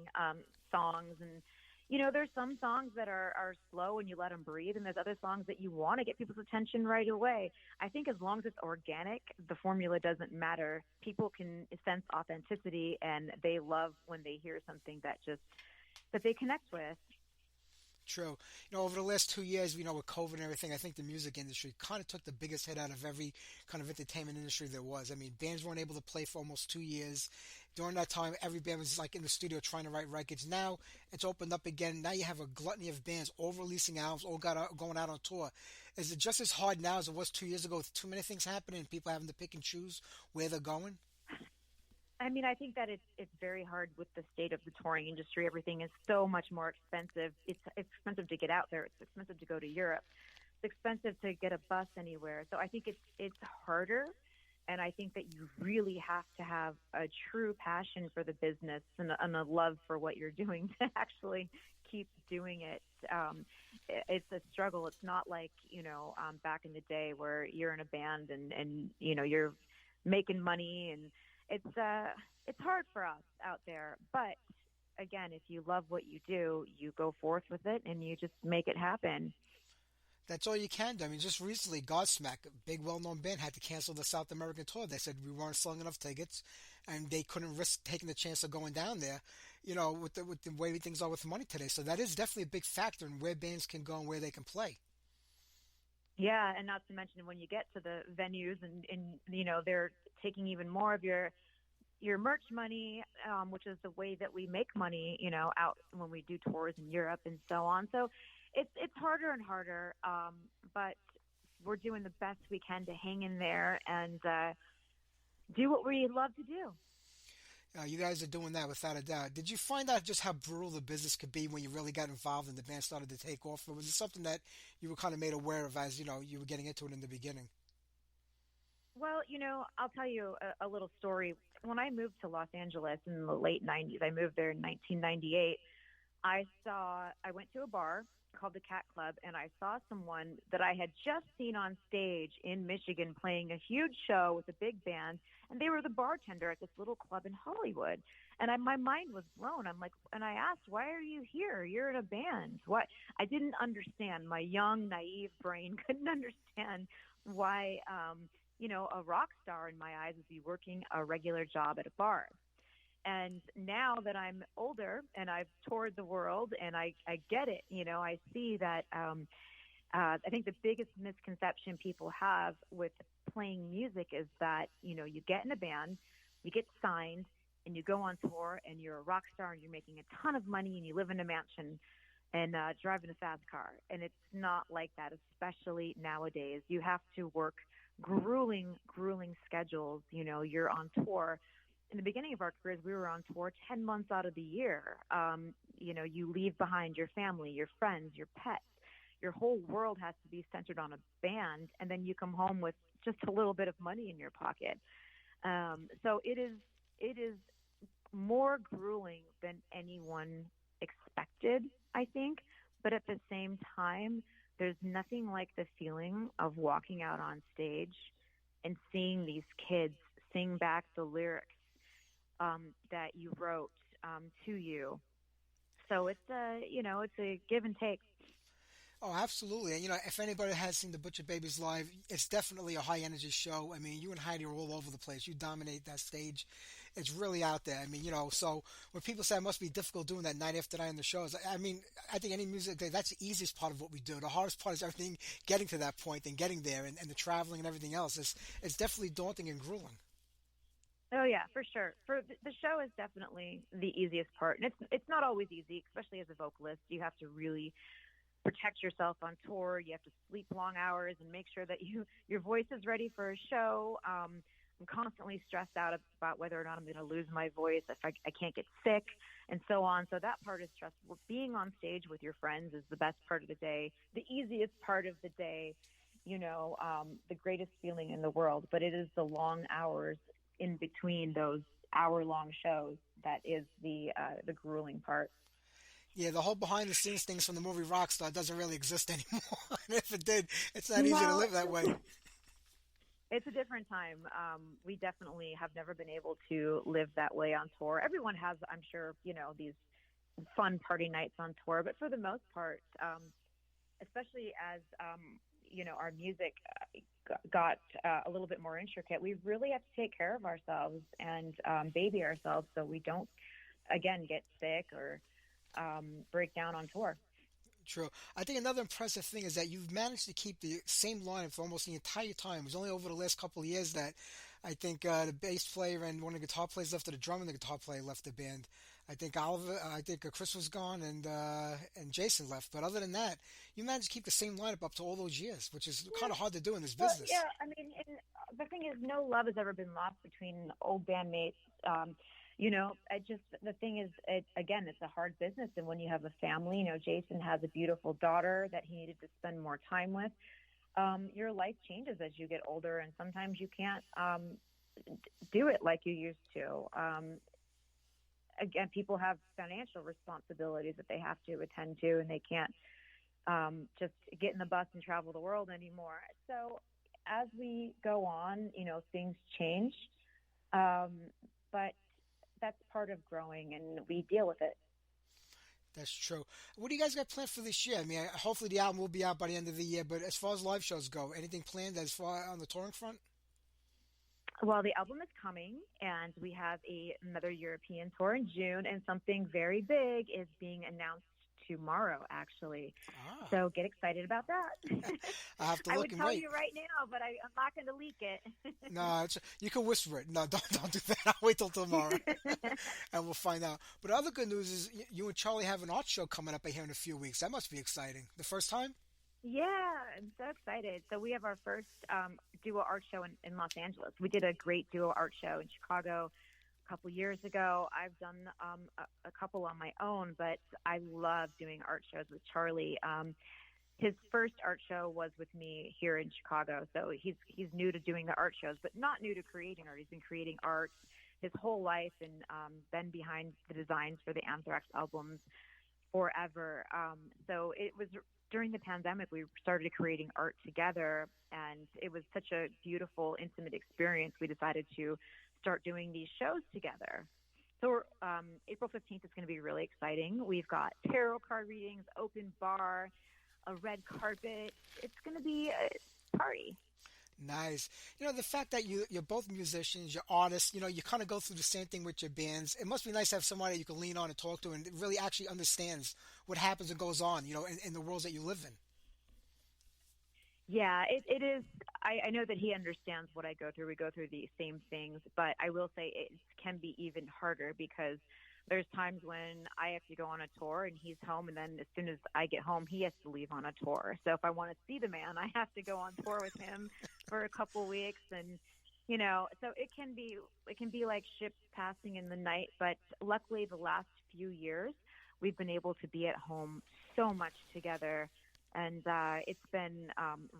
songs. And, there's some songs that are slow and you let them breathe. And there's other songs that you want to get people's attention right away. I think as long as it's organic, the formula doesn't matter. People can sense authenticity and they love when they hear something that they connect with. True. Over the last 2 years, with COVID and everything, I think the music industry kind of took the biggest hit out of every kind of entertainment industry there was. I mean, bands weren't able to play for almost 2 years. During that time, every band was in the studio trying to write records. Now it's opened up again. Now you have a gluttony of bands all releasing albums, all going out on tour. Is it just as hard now as it was 2 years ago with too many things happening and people having to pick and choose where they're going? I mean, I think that it's very hard with the state of the touring industry. Everything is so much more expensive. It's expensive to get out there. It's expensive to go to Europe. It's expensive to get a bus anywhere. So I think it's harder And I think that you really have to have a true passion for the business and a love for what you're doing to actually keep doing it. It's a struggle. It's not like, back in the day where you're in a band and you're making money, and it's hard for us out there. But again, if you love what you do, you go forth with it and you just make it happen. That's all you can do. I mean, just recently, Godsmack, a big well-known band, had to cancel the South American tour. They said we weren't selling enough tickets, and they couldn't risk taking the chance of going down there, with the way things are with money today. So that is definitely a big factor in where bands can go and where they can play. Yeah, and not to mention when you get to the venues and they're taking even more of your merch money, which is the way that we make money, out when we do tours in Europe and so on. So it's harder and harder, but we're doing the best we can to hang in there and do what we love to do. You guys are doing that without a doubt. Did you find out just how brutal the business could be when you really got involved and the band started to take off? Or was it something that you were kind of made aware of as, you were getting into it in the beginning? Well, I'll tell you a little story. When I moved to Los Angeles in the late 90s, I moved there in 1998, I went to a bar called the Cat Club, and I saw someone that I had just seen on stage in Michigan playing a huge show with a big band, and they were the bartender at this little club in Hollywood. And my mind was blown. I'm like, and I asked, why are you here? You're in a band. What? I didn't understand. My young, naive brain couldn't understand why, a rock star in my eyes would be working a regular job at a bar. And now that I'm older and I've toured the world and I get it, I see that I think the biggest misconception people have with playing music is that, you get in a band, you get signed, and you go on tour and you're a rock star and you're making a ton of money and you live in a mansion and driving a fast car. And it's not like that, especially nowadays. You have to work grueling schedules. You're on tour. In the beginning of our careers, we were on tour 10 months out of the year. You leave behind your family, your friends, your pets. Your whole world has to be centered on a band, and then you come home with just a little bit of money in your pocket. So it is more grueling than anyone expected, I think. But at the same time, there's nothing like the feeling of walking out on stage and seeing these kids sing back the lyrics that you wrote to you. So it's a give and take. Oh, absolutely. And, if anybody has seen the Butcher Babies live, it's definitely a high-energy show. I mean, you and Heidi are all over the place. You dominate that stage. It's really out there. I mean, so when people say it must be difficult doing that night after night in the shows, I mean, I think any music, that's the easiest part of what we do. The hardest part is everything getting to that point and getting there and the traveling and everything else. It's definitely daunting and grueling. Oh yeah, for sure. For the show is definitely the easiest part, and it's not always easy, especially as a vocalist. You have to really protect yourself on tour. You have to sleep long hours and make sure that your voice is ready for a show. I'm constantly stressed out about whether or not I'm going to lose my voice, if I can't get sick, and so on. So that part is stressful. Being on stage with your friends is the best part of the day, the easiest part of the day. The greatest feeling in the world. But it is the long hours in between those hour-long shows that is the grueling part. Yeah, the whole behind-the-scenes things from the movie Rockstar doesn't really exist anymore. And if it did, it's not easy to live that way. It's a different time. We definitely have never been able to live that way on tour. Everyone has, I'm sure, these fun party nights on tour, but for the most part, especially as our music got a little bit more intricate, we really have to take care of ourselves and baby ourselves so we don't, again, get sick or break down on tour. True. I think another impressive thing is that you've managed to keep the same lineup for almost the entire time. It was only over the last couple of years that I think the bass player and one of the guitar players left, or the drummer and the guitar player left the band. I think Chris was gone and Jason left. But other than that, you managed to keep the same lineup up to all those years, which is kind of hard to do in this business. Yeah, I mean, the thing is, no love has ever been lost between old bandmates. The thing is, it's a hard business. And when you have a family, Jason has a beautiful daughter that he needed to spend more time with. your life changes as you get older, and sometimes you can't do it like you used to. Again, people have financial responsibilities that they have to attend to, and they can't just get in the bus and travel the world anymore. So as we go on, things change, but that's part of growing, and we deal with it. That's true. What do you guys got planned for this year? I mean, hopefully the album will be out by the end of the year, but as far as live shows go, anything planned as far on the touring front? Well, the album is coming, and we have another European tour in June, and something very big is being announced tomorrow, actually. Ah. So get excited about that. I have to I look would and tell wait. you right now, but I'm not going to leak it. No, you can whisper it. No, don't do that. I'll wait till tomorrow, and we'll find out. But other good news is you and Charlie have an art show coming up here in a few weeks. That must be exciting. The first time? Yeah, I'm so excited. So we have our first duo art show in Los Angeles. We did a great duo art show in Chicago a couple years ago. I've done a couple on my own, but I love doing art shows with Charlie. His first art show was with me here in Chicago, so he's new to doing the art shows, but not new to creating art. He's been creating art his whole life and been behind the designs for the Anthrax albums forever. So it was during the pandemic we started creating art together, and it was such a beautiful, intimate experience. We decided to start doing these shows together. So April 15th is going to be really exciting. We've got tarot card readings, open bar, a red carpet. It's going to be a party. Nice. The fact that you're both musicians, you're artists, you kind of go through the same thing with your bands. It must be nice to have somebody that you can lean on and talk to and really actually understands what happens and goes on, in the worlds that you live in. Yeah, it is. I know that he understands what I go through. We go through the same things, but I will say it can be even harder because there's times when I have to go on a tour and he's home, and then as soon as I get home, he has to leave on a tour. So if I want to see the man, I have to go on tour with him for a couple weeks, and so it can be like ships passing in the night. But luckily, the last few years, we've been able to be at home so much together. And it's been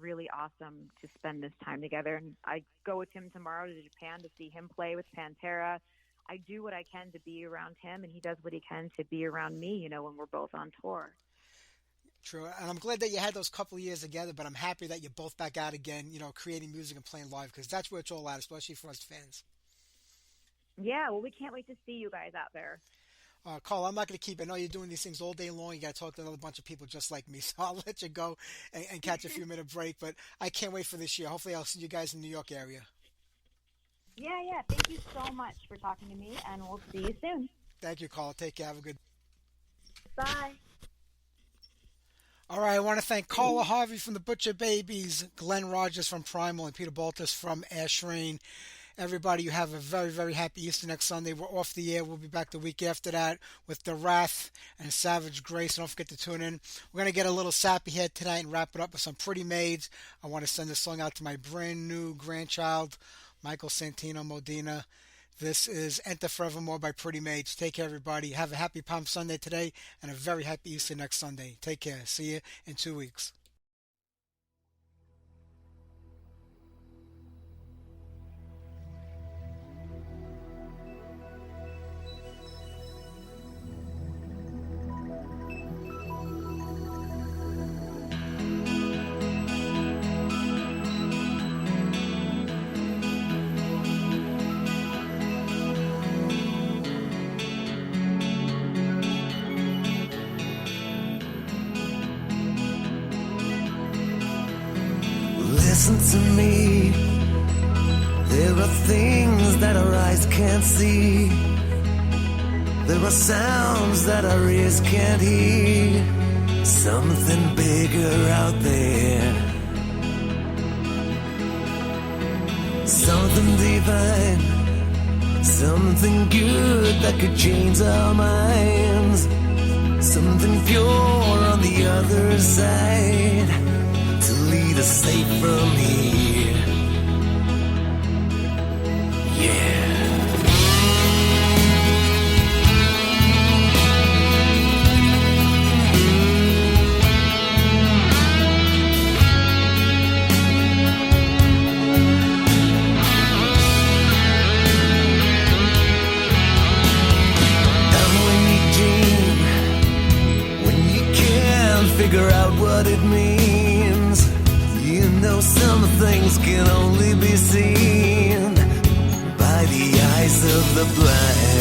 really awesome to spend this time together. And I go with him tomorrow to Japan to see him play with Pantera. I do what I can to be around him, and he does what he can to be around me, when we're both on tour. True. And I'm glad that you had those couple of years together, but I'm happy that you're both back out again, creating music and playing live, because that's where it's all at, especially for us fans. Yeah, well, we can't wait to see you guys out there. Carla, I'm not going to keep. I know you're doing these things all day long. You got to talk to another bunch of people just like me, so I'll let you go and catch a few-minute break. But I can't wait for this year. Hopefully, I'll see you guys in the New York area. Yeah. Thank you so much for talking to me, and we'll see you soon. Thank you, Carla. Take care. Have a good. Bye. All right, I want to thank Carla Harvey from the Butcher Babies, Glenn Rogers from Primal, and Peter Baltes from Ashrain. Everybody, you have a very, very happy Easter next Sunday. We're off the air. We'll be back the week after that with The Wrath and Savage Grace. Don't forget to tune in. We're going to get a little sappy here tonight and wrap it up with some Pretty Maids. I want to send this song out to my brand new grandchild, Michael Santino Modena. This is Enter Forevermore by Pretty Maids. Take care, everybody. Have a happy Palm Sunday today and a very happy Easter next Sunday. Take care. See you in 2 weeks. Listen to me. There are things that our eyes can't see. There are sounds that our ears can't hear. Something bigger out there. Something divine. Something good that could change our minds. Something pure on the other side. To lead us safe from here. Yeah. what it means. You know some things can only be seen by the eyes of the blind.